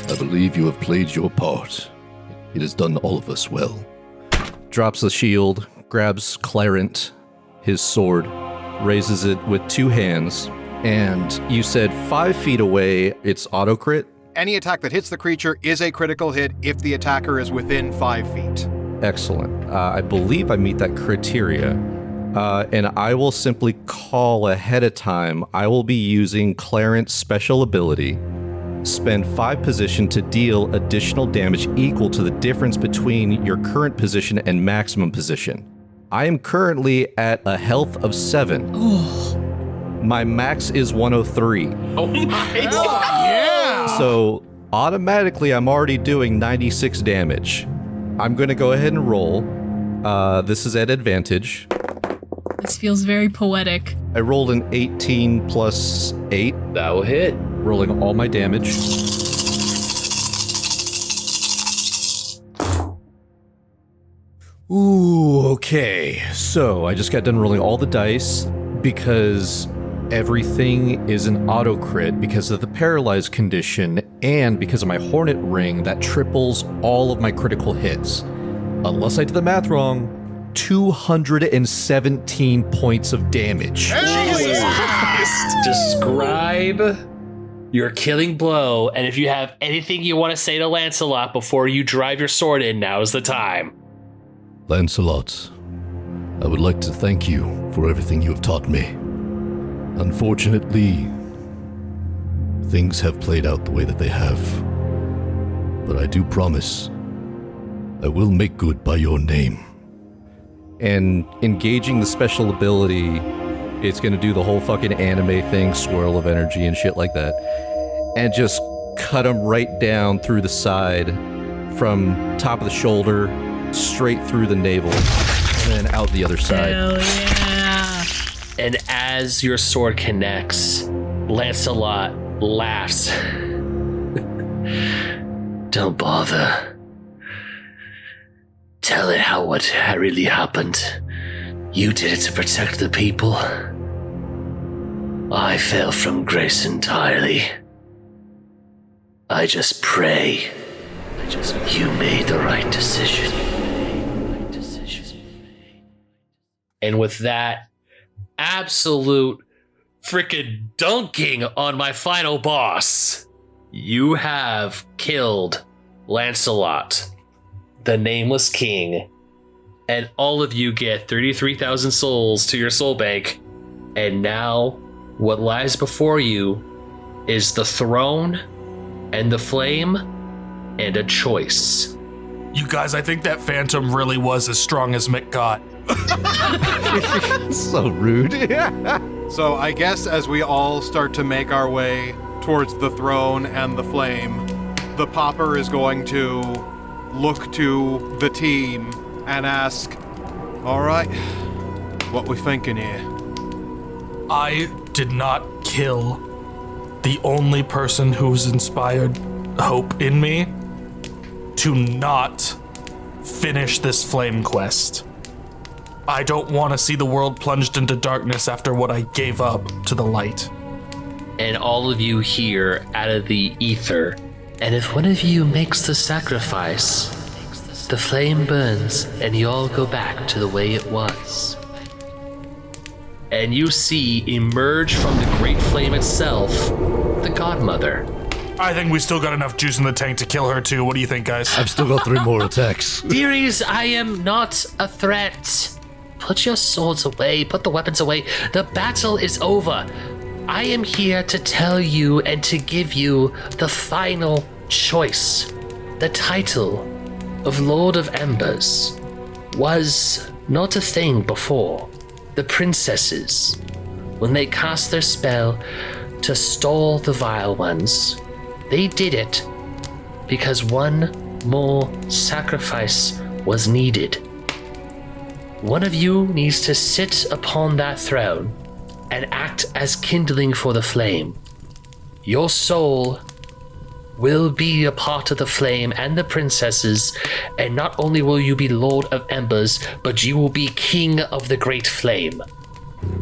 D: I believe you have played your part. It has done all of us well. Drops the shield, grabs Clarent, his sword, raises it with 2 hands, and you said 5 feet away, it's auto crit?
C: Any attack that hits the creature is a critical hit if the attacker is within 5 feet.
D: Excellent. I believe I meet that criteria. And I will simply call ahead of time. I will be using Clarent's special ability. Spend 5 position to deal additional damage equal to the difference between your current position and maximum position. I am currently at a health of 7. My max is 103.
G: Oh my god!
D: So automatically, I'm already doing 96 damage. I'm going to go ahead and roll. This is at advantage.
E: This feels very poetic.
D: I rolled an 18 plus 8,
A: That will hit.
D: rolling all my damage. Ooh, okay. So I just got done rolling all the dice because everything is an auto crit because of the paralyzed condition and because of my Hornet Ring that triples all of my critical hits. Unless I did the math wrong, 217 points of damage.
A: Describe your killing blow, and if you have anything you want to say to Lancelot before you drive your sword in, now is the time.
H: Lancelot, I would like to thank you for everything you have taught me. Unfortunately, things have played out the way that they have. But I do promise, I will make good by your name.
D: And engaging the special ability, it's gonna do the whole fucking anime thing, swirl of energy and shit like that, and just cut him right down through the side, from top of the shoulder, straight through the navel, and then out the other side.
E: Hell yeah.
A: And as your sword connects, Lancelot laughs. Don't bother. Tell it how what really happened. You did it to protect the people. I fell from grace entirely. I just pray. You made the right decision. And with that absolute freaking dunking on my final boss, you have killed Lancelot, the Nameless King, and all of you get 33,000 souls to your soul bank. And now what lies before you is the throne and the flame and a choice.
F: You guys, I think that phantom really was as strong as Mick got.
D: So rude.
C: So I guess as we all start to make our way towards the throne and the flame, the popper is going to look to the team and ask, all right, what we thinking here?
F: I did not kill the only person who's inspired hope in me to not finish this flame quest. I don't want to see the world plunged into darkness after what I gave up to the light.
A: And all of you hear out of the ether, and if one of you makes the sacrifice, the flame burns and you all go back to the way it was. And you see emerge from the great flame itself, the Godmother.
F: I think we still got enough juice in the tank to kill her too. What do you think, guys?
H: I've still got 3 more attacks.
A: Dearies, I am not a threat. Put your swords away, put the weapons away. The battle is over. I am here to tell you and to give you the final choice. The title of Lord of Embers was not a thing before. The princesses, when they cast their spell to stall the vile ones, they did it because one more sacrifice was needed. One of you needs to sit upon that throne and act as kindling for the flame. Your soul will be a part of the flame and the princesses, and not only will you be Lord of Embers, but you will be King of the Great Flame.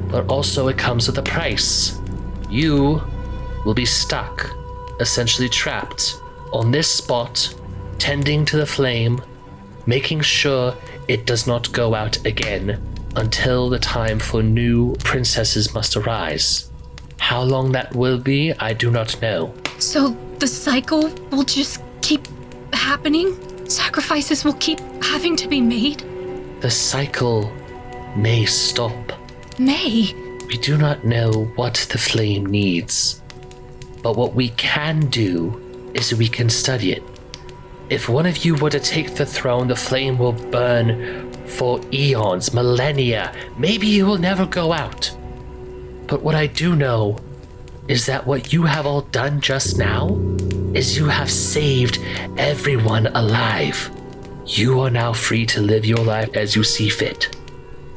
A: But also it comes with a price. You will be stuck, essentially trapped, on this spot, tending to the flame, making sure it does not go out again until the time for new princesses must arise. How long that will be, I do not know.
E: So the cycle will just keep happening? Sacrifices will keep having to be made?
A: The cycle may stop.
E: May?
A: We do not know what the flame needs, but what we can do is we can study it. If one of you were to take the throne, the flame will burn for eons, millennia. Maybe it will never go out. But what I do know is that what you have all done just now is you have saved everyone alive. You are now free to live your life as you see fit.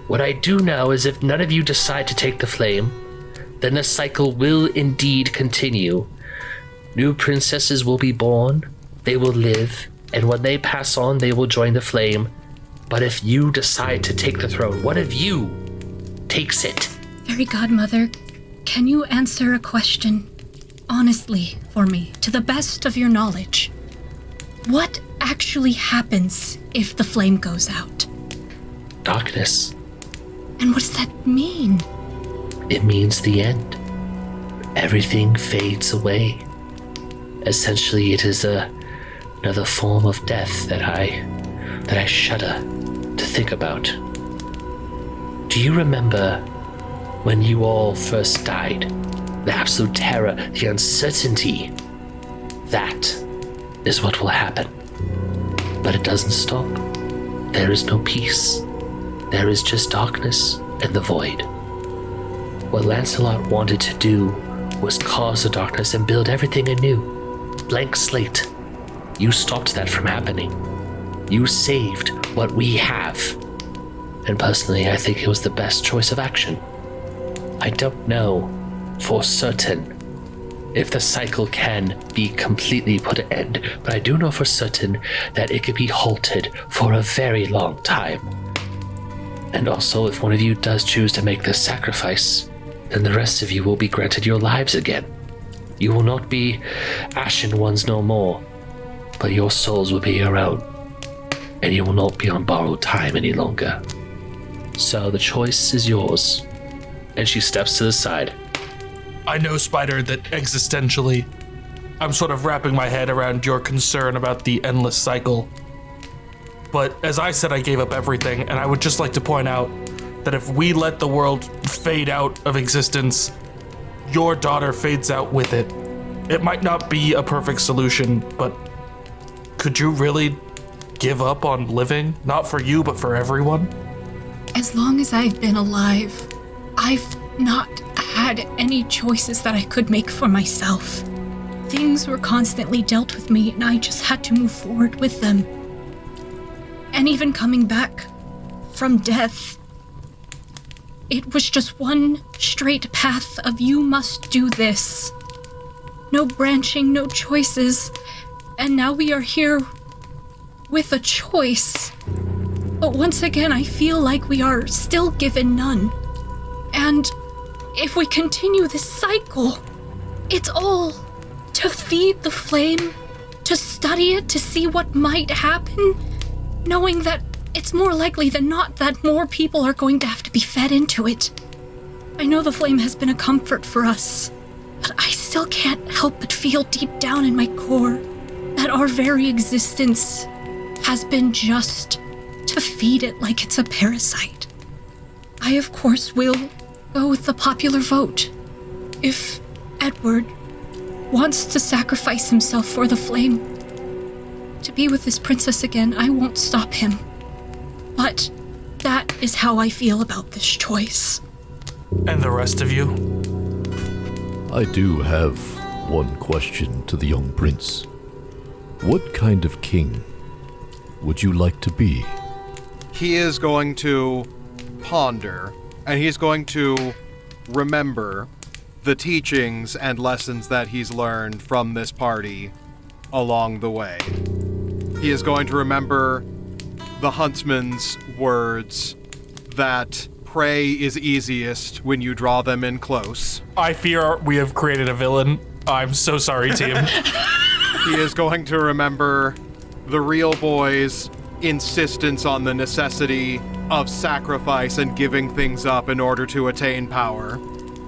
A: What I do know is if none of you decide to take the flame, then the cycle will indeed continue. New princesses will be born, they will live, and when they pass on, they will join the flame. But if you decide to take the throne, one of you takes it.
E: Fairy Godmother, can you answer a question honestly for me, to the best of your knowledge? What actually happens if the flame goes out?
A: Darkness.
E: And what does that mean?
A: It means the end. Everything fades away. Essentially, it is another form of death that I shudder to think about. Do you remember when you all first died? The absolute terror, the uncertainty. That is what will happen. But it doesn't stop. There is no peace. There is just darkness and the void. What Lancelot wanted to do was cause the darkness and build everything anew. Blank slate. You stopped that from happening. You saved what we have. And personally, I think it was the best choice of action. I don't know for certain if the cycle can be completely put an end, but I do know for certain that it could be halted for a very long time. And also, if one of you does choose to make this sacrifice, then the rest of you will be granted your lives again. You will not be ashen ones no more, but your souls will be your own, and you will not be on borrowed time any longer. So the choice is yours. And she steps to the side.
F: I know, Spider, that existentially, I'm sort of wrapping my head around your concern about the endless cycle. But as I said, I gave up everything, and I would just like to point out that if we let the world fade out of existence, your daughter fades out with it. It might not be a perfect solution, but could you really give up on living? Not for you, but for everyone?
E: As long as I've been alive, I've not had any choices that I could make for myself. Things were constantly dealt with me, and I just had to move forward with them. And even coming back from death, it was just one straight path of you must do this. No branching, no choices. And now we are here with a choice. But once again, I feel like we are still given none. And if we continue this cycle, it's all to feed the flame, to study it, to see what might happen, knowing that it's more likely than not that more people are going to have to be fed into it. I know the flame has been a comfort for us, but I still can't help but feel deep down in my core that our very existence has been just to feed it like it's a parasite. I, of course, will go with the popular vote. If Edward wants to sacrifice himself for the flame, to be with his princess again, I won't stop him. But that is how I feel about this choice.
F: And the rest of you?
H: I do have one question to the young prince. What kind of king would you like to be?
C: He is going to ponder, and he's going to remember the teachings and lessons that he's learned from this party along the way. He is going to remember the Huntsman's words that prey is easiest when you draw them in close.
F: I fear we have created a villain. I'm so sorry, team.
C: He is going to remember the real boy's insistence on the necessity of sacrifice and giving things up in order to attain power.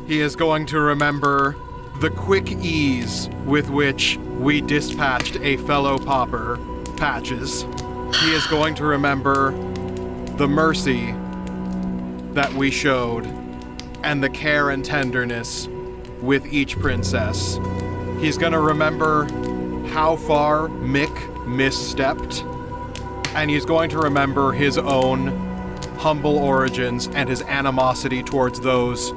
C: He is going to remember the quick ease with which we dispatched a fellow pauper, Patches. He is going to remember the mercy that we showed and the care and tenderness with each princess. He's going to remember how far Mick misstepped, and he's going to remember his own humble origins and his animosity towards those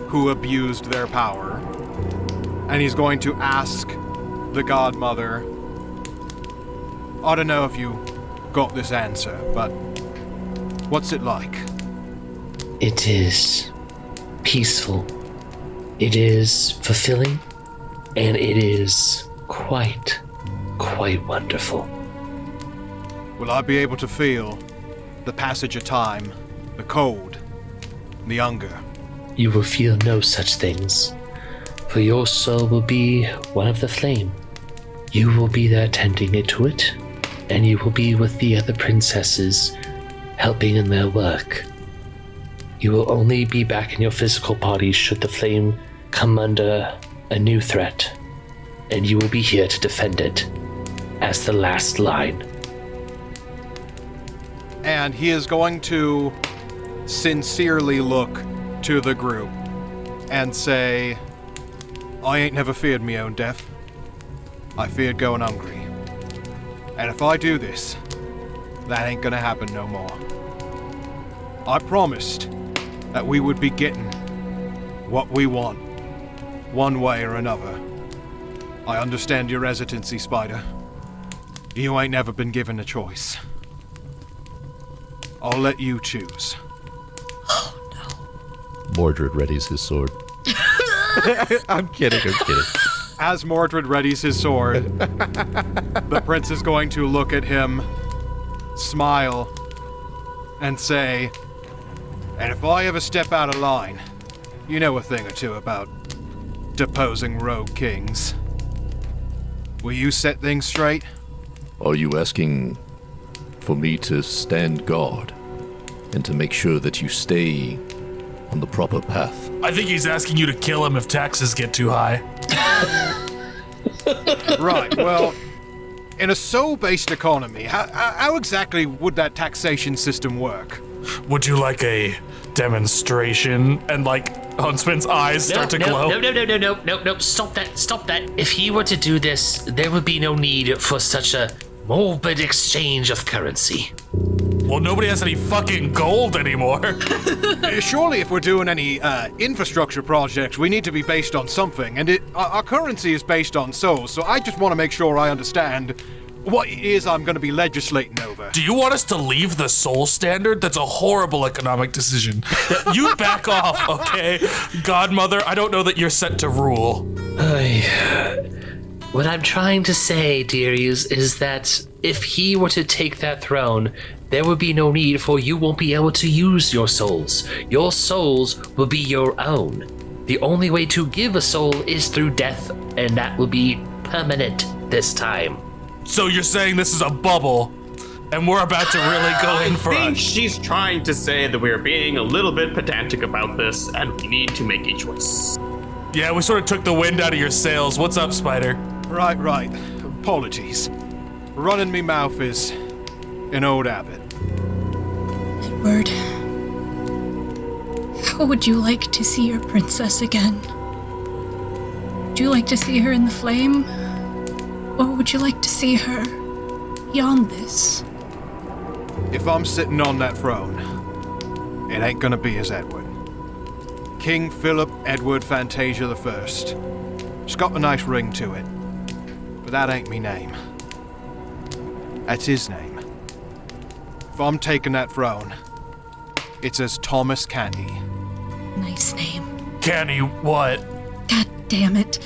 C: who abused their power. And he's going to ask the Godmother, I don't know if you got this answer, but what's it like?
A: It is peaceful. It is fulfilling. And it is quite wonderful.
C: Will I be able to feel the passage of time, the cold, the hunger?
A: You will feel no such things, for your soul will be one of the flame. You will be there tending it to it, and you will be with the other princesses, helping in their work. You will only be back in your physical body should the flame come under a new threat, and you will be here to defend it as the last line.
C: And he is going to sincerely look to the group and say, I ain't never feared me own death. I feared going hungry. And if I do this, that ain't gonna happen no more. I promised that we would be getting what we want, one way or another. I understand your hesitancy, Spider. You ain't never been given a choice. I'll let you choose.
H: Mordred readies his sword.
D: I'm kidding.
C: As Mordred readies his sword, the prince is going to look at him, smile, and say, and if I ever step out of line, you know a thing or two about deposing rogue kings. Will you set things straight?
H: Are you asking for me to stand guard and to make sure that you stay on the proper path?
F: I think he's asking you to kill him if taxes get too high.
C: Right, well, in a soul-based economy, how exactly would that taxation system work?
F: Would you like a demonstration? And Huntsman's eyes start to glow.
A: No, stop that. If he were to do this, there would be no need for such a morbid exchange of currency.
F: Well, nobody has any fucking gold anymore.
C: Surely if we're doing any infrastructure projects, we need to be based on something, and our currency is based on souls, so I just want to make sure I understand what it is I'm going to be legislating over.
F: Do you want us to leave the soul standard? That's a horrible economic decision. You back off, okay? Godmother, I don't know that you're set to rule.
A: What I'm trying to say, dearies, is that if he were to take that throne, there would be no need for you won't be able to use your souls. Your souls will be your own. The only way to give a soul is through death, and that will be permanent this time.
F: So you're saying this is a bubble, and we're about to really go in for
G: I think she's trying to say that we're being a little bit pedantic about this, and we need to make a choice.
F: Yeah, we sort of took the wind out of your sails. What's up, Spider?
C: Right. Apologies. Running me mouth is an old habit.
E: Edward, how would you like to see your princess again? Would you like to see her in the flame? Or would you like to see her beyond this?
C: If I'm sitting on that throne, it ain't gonna be as Edward. King Philip Edward Phantasia I. It's got a nice ring to it, but that ain't me name. That's his name. If I'm taking that throne, it's as Thomas Canty.
E: Nice name.
F: Canty, what?
E: God damn it.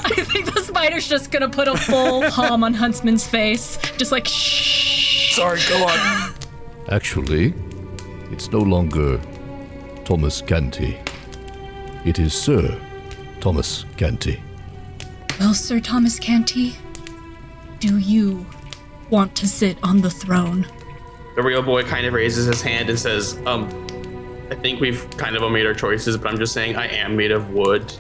E: I think the spider's just gonna put a full hum on Huntsman's face. Just like, shh.
F: Sorry, go on.
H: Actually, it's no longer Thomas Canty. It is Sir Thomas Canty.
E: Well, Sir Thomas Canty, do you want to sit on the throne?
G: The real boy kind of raises his hand and says, I think we've kind of made our choices, but I'm just saying I am made of wood.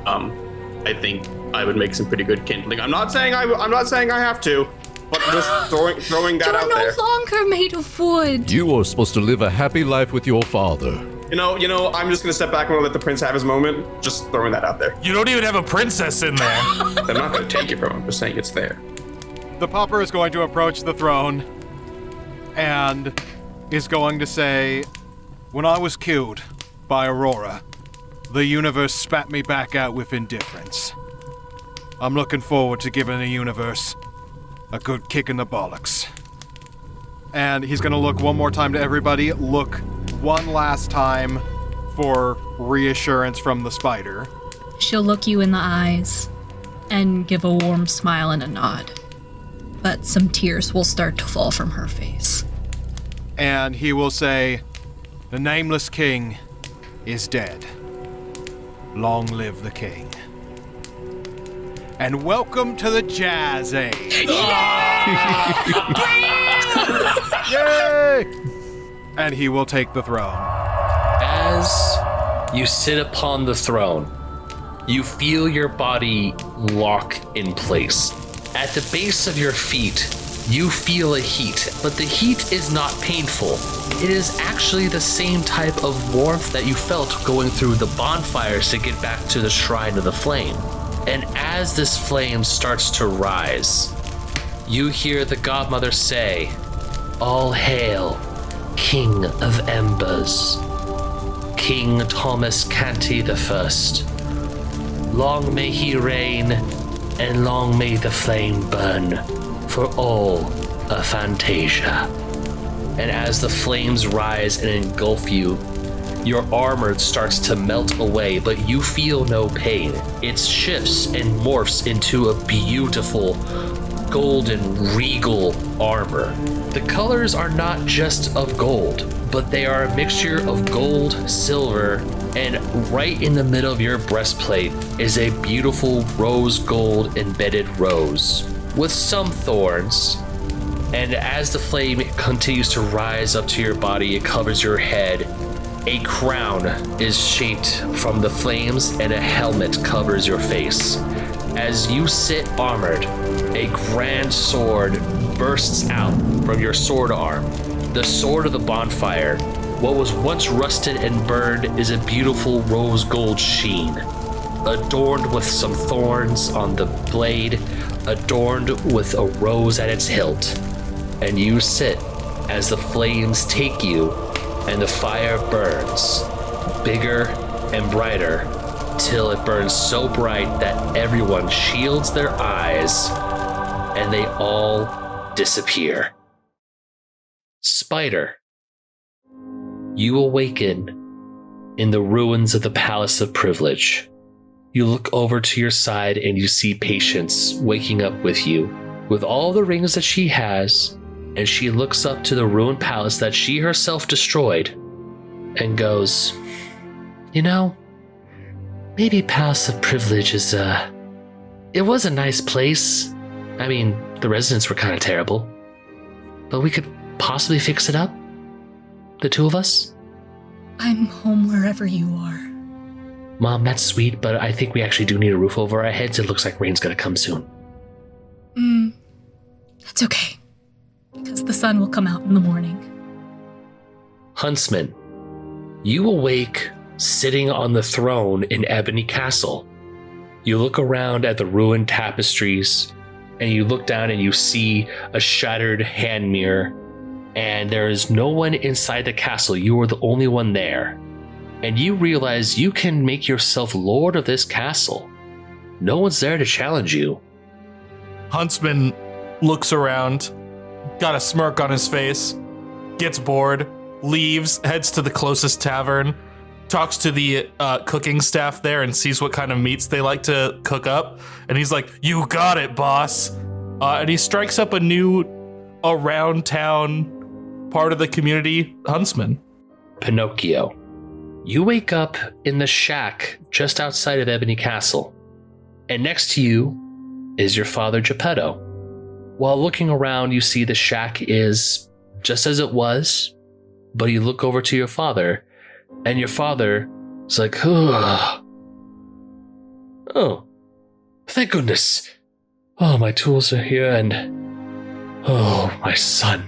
G: I think I would make some pretty good kindling. I'm not saying I have to, but just throwing that out there.
E: You're no longer made of wood.
H: You are supposed to live a happy life with your father.
G: You know, I'm just gonna step back and let the prince have his moment. Just throwing that out there.
F: You don't even have a princess in there.
G: I'm not gonna take it from him. I'm just saying it's there.
C: The pauper is going to approach the throne, and is going to say, "When I was killed by Aurora, the universe spat me back out with indifference. I'm looking forward to giving the universe a good kick in the bollocks." And he's gonna look one more time to everybody, look one last time for reassurance from the spider.
E: She'll look you in the eyes and give a warm smile and a nod. But some tears will start to fall from her face.
C: And he will say, "The Nameless King is dead. Long live the king. And welcome to the Jazz Age." Yay! And he will take the throne.
A: As you sit upon the throne, you feel your body lock in place. At the base of your feet, you feel a heat, but the heat is not painful. It is actually the same type of warmth that you felt going through the bonfires to get back to the Shrine of the Flame. And as this flame starts to rise, you hear the Godmother say, "All hail, King of Embers, King Thomas Canty the First. Long may he reign, and long may the flame burn for all of Phantasia." And as the flames rise and engulf you, your armor starts to melt away, but you feel no pain. It shifts and morphs into a beautiful golden regal armor. The colors are not just of gold, but they are a mixture of gold, silver, and right in the middle of your breastplate is a beautiful rose gold embedded rose with some thorns. And as the flame continues to rise up to your body, it covers your head. A crown is shaped from the flames and a helmet covers your face. As you sit armored, a grand sword bursts out from your sword arm. The sword of the bonfire. What was once rusted and burned is a beautiful rose gold sheen, adorned with some thorns on the blade, adorned with a rose at its hilt. And you sit as the flames take you and the fire burns, bigger and brighter, till it burns so bright that everyone shields their eyes and they all disappear. Spider, you awaken in the ruins of the Palace of Privilege. You look over to your side and you see Patience waking up with you, with all the rings that she has, and she looks up to the ruined palace that she herself destroyed and goes, "You know, maybe Palace of Privilege is, it was a nice place. I mean, the residents were kind of terrible, but we could possibly fix it up, the two of us."
E: I'm home wherever you are.
A: Mom, that's sweet, but I think we actually do need a roof over our heads. It looks like rain's gonna come soon.
E: That's okay, because the sun will come out in the morning.
A: Huntsman, you awake sitting on the throne in Ebony Castle. You look around at the ruined tapestries, and you look down and you see a shattered hand mirror, and there is no one inside the castle. You are the only one there. And you realize you can make yourself lord of this castle. No one's there to challenge you.
F: Huntsman looks around, got a smirk on his face, gets bored, leaves, heads to the closest tavern, talks to the cooking staff there and sees what kind of meats they like to cook up. And he's like, "You got it, boss." And he strikes up a new around town part of the community huntsman.
A: Pinocchio, you wake up in the shack just outside of Ebony Castle. And next to you is your father, Geppetto. While looking around, you see the shack is just as it was, but you look over to your father, and your father is like, "Oh, thank goodness. Oh, my tools are here, and oh, my son.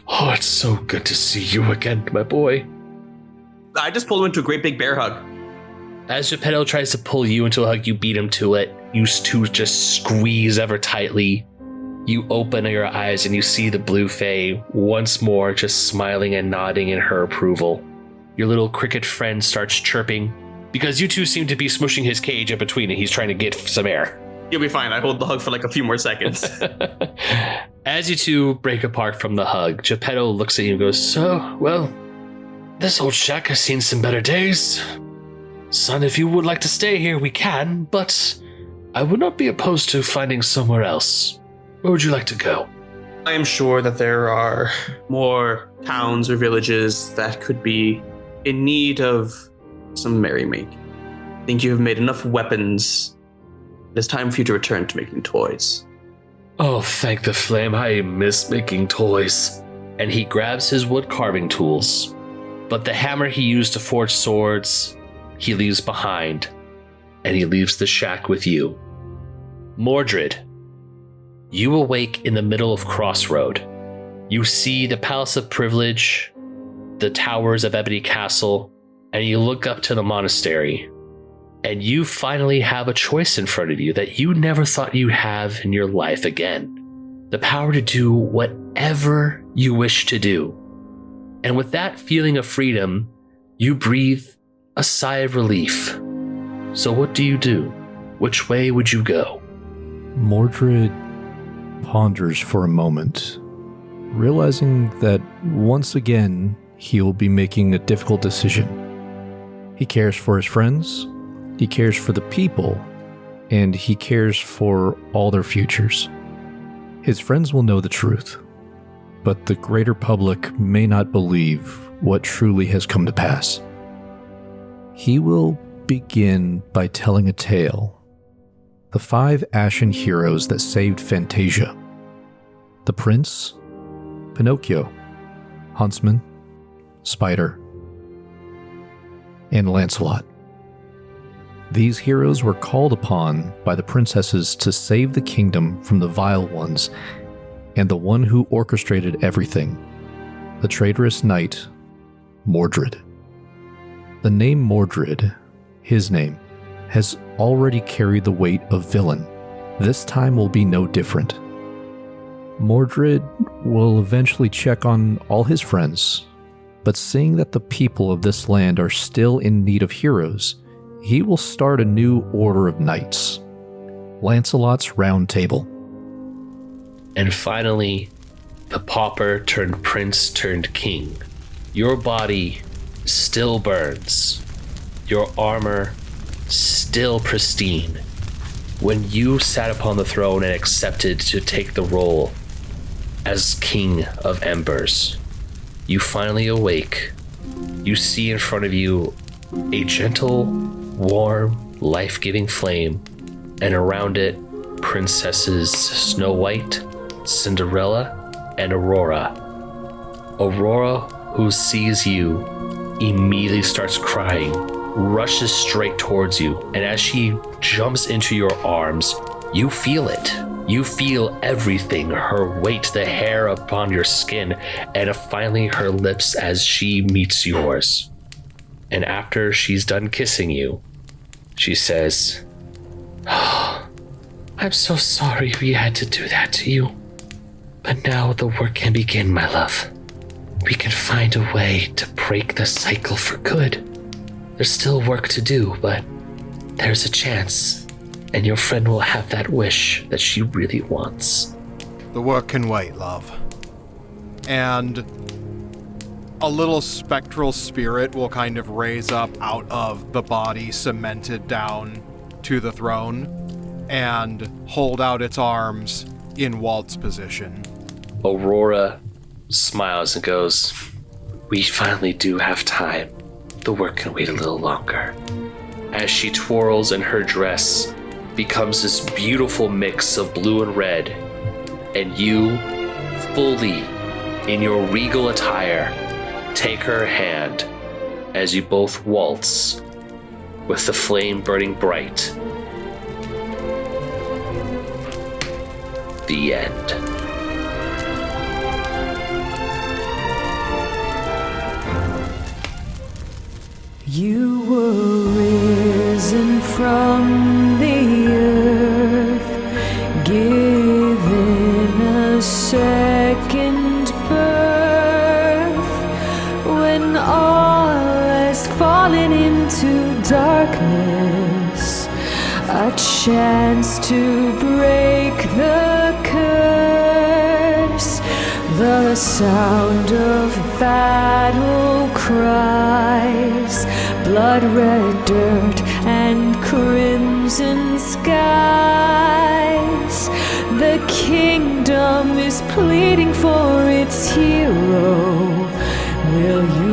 A: Oh, it's so good to see you again, my boy."
G: I just pulled him into a great big bear hug.
A: As Geppetto tries to pull you into a hug, you beat him to it. You two just squeeze ever tightly. you open your eyes and you see the blue fae once more just smiling and nodding in her approval. Your little cricket friend starts chirping because you two seem to be smushing his cage in between and he's trying to get some air.
G: You'll be fine. I hold the hug for like a few more seconds.
A: As you two break apart from the hug, Geppetto looks at you and goes, "So, well, this old shack has seen some better days. Son, if you would like to stay here, we can, but I would not be opposed to finding somewhere else. Where would you like to go?"
G: I am sure that there are more towns or villages that could be in need of some merrymaking. I think you have made enough weapons. It is time for you to return to making toys.
A: Oh, thank the flame, I miss making toys. And he grabs his wood carving tools, but the hammer he used to forge swords, he leaves behind, and he leaves the shack with you. Mordred, you awake in the middle of Crossroad. You see the Palace of Privilege, the towers of Ebony Castle, and you look up to the monastery. And you finally have a choice in front of you that you never thought you'd have in your life again. The power to do whatever you wish to do. And with that feeling of freedom, you breathe a sigh of relief. So what do you do? Which way would you go?
H: Mordred ponders for a moment, realizing that once again he will be making a difficult decision. He cares for his friends, he cares for the people, and he cares for all their futures. His friends will know the truth, but the greater public may not believe what truly has come to pass. He will begin by telling a tale. The 5 ashen heroes that saved Phantasia. The Prince, Pinocchio, Huntsman, Spider, and Lancelot. These heroes were called upon by the princesses to save the kingdom from the vile ones, and the one who orchestrated everything, the traitorous knight, Mordred. The name Mordred, his name, has already carried the weight of villain. This time will be no different. Mordred will eventually check on all his friends, but seeing that the people of this land are still in need of heroes, he will start a new order of knights, Lancelot's Round Table.
A: And finally, the pauper turned prince turned king. Your body still burns. Your armor still pristine. When you sat upon the throne and accepted to take the role as king of Embers, you finally awake. You see in front of you a gentle, warm, life-giving flame, and around it, princesses Snow White, Cinderella, and Aurora. Aurora, who sees you, immediately starts crying, rushes straight towards you, and as she jumps into your arms, you feel it. You feel everything, her weight, the hair upon your skin, and finally her lips as she meets yours. And after she's done kissing you, she says, "Oh, I'm so sorry we had to do that to you. But now the work can begin, my love. We can find a way to break the cycle for good. There's still work to do, but there's a chance, and your friend will have that wish that she really wants."
C: The work can wait, love. And a little spectral spirit will kind of raise up out of the body cemented down to the throne and hold out its arms in waltz position.
A: Aurora smiles and goes, "We finally do have time. The work can wait a little longer." As she twirls in her dress, becomes this beautiful mix of blue and red, and you, fully in your regal attire, take her hand as you both waltz with the flame burning bright. The end.
B: You were risen from the earth, given into darkness, a chance to break the curse. The sound of battle cries, blood red dirt and crimson skies. The kingdom is pleading for its hero. Will you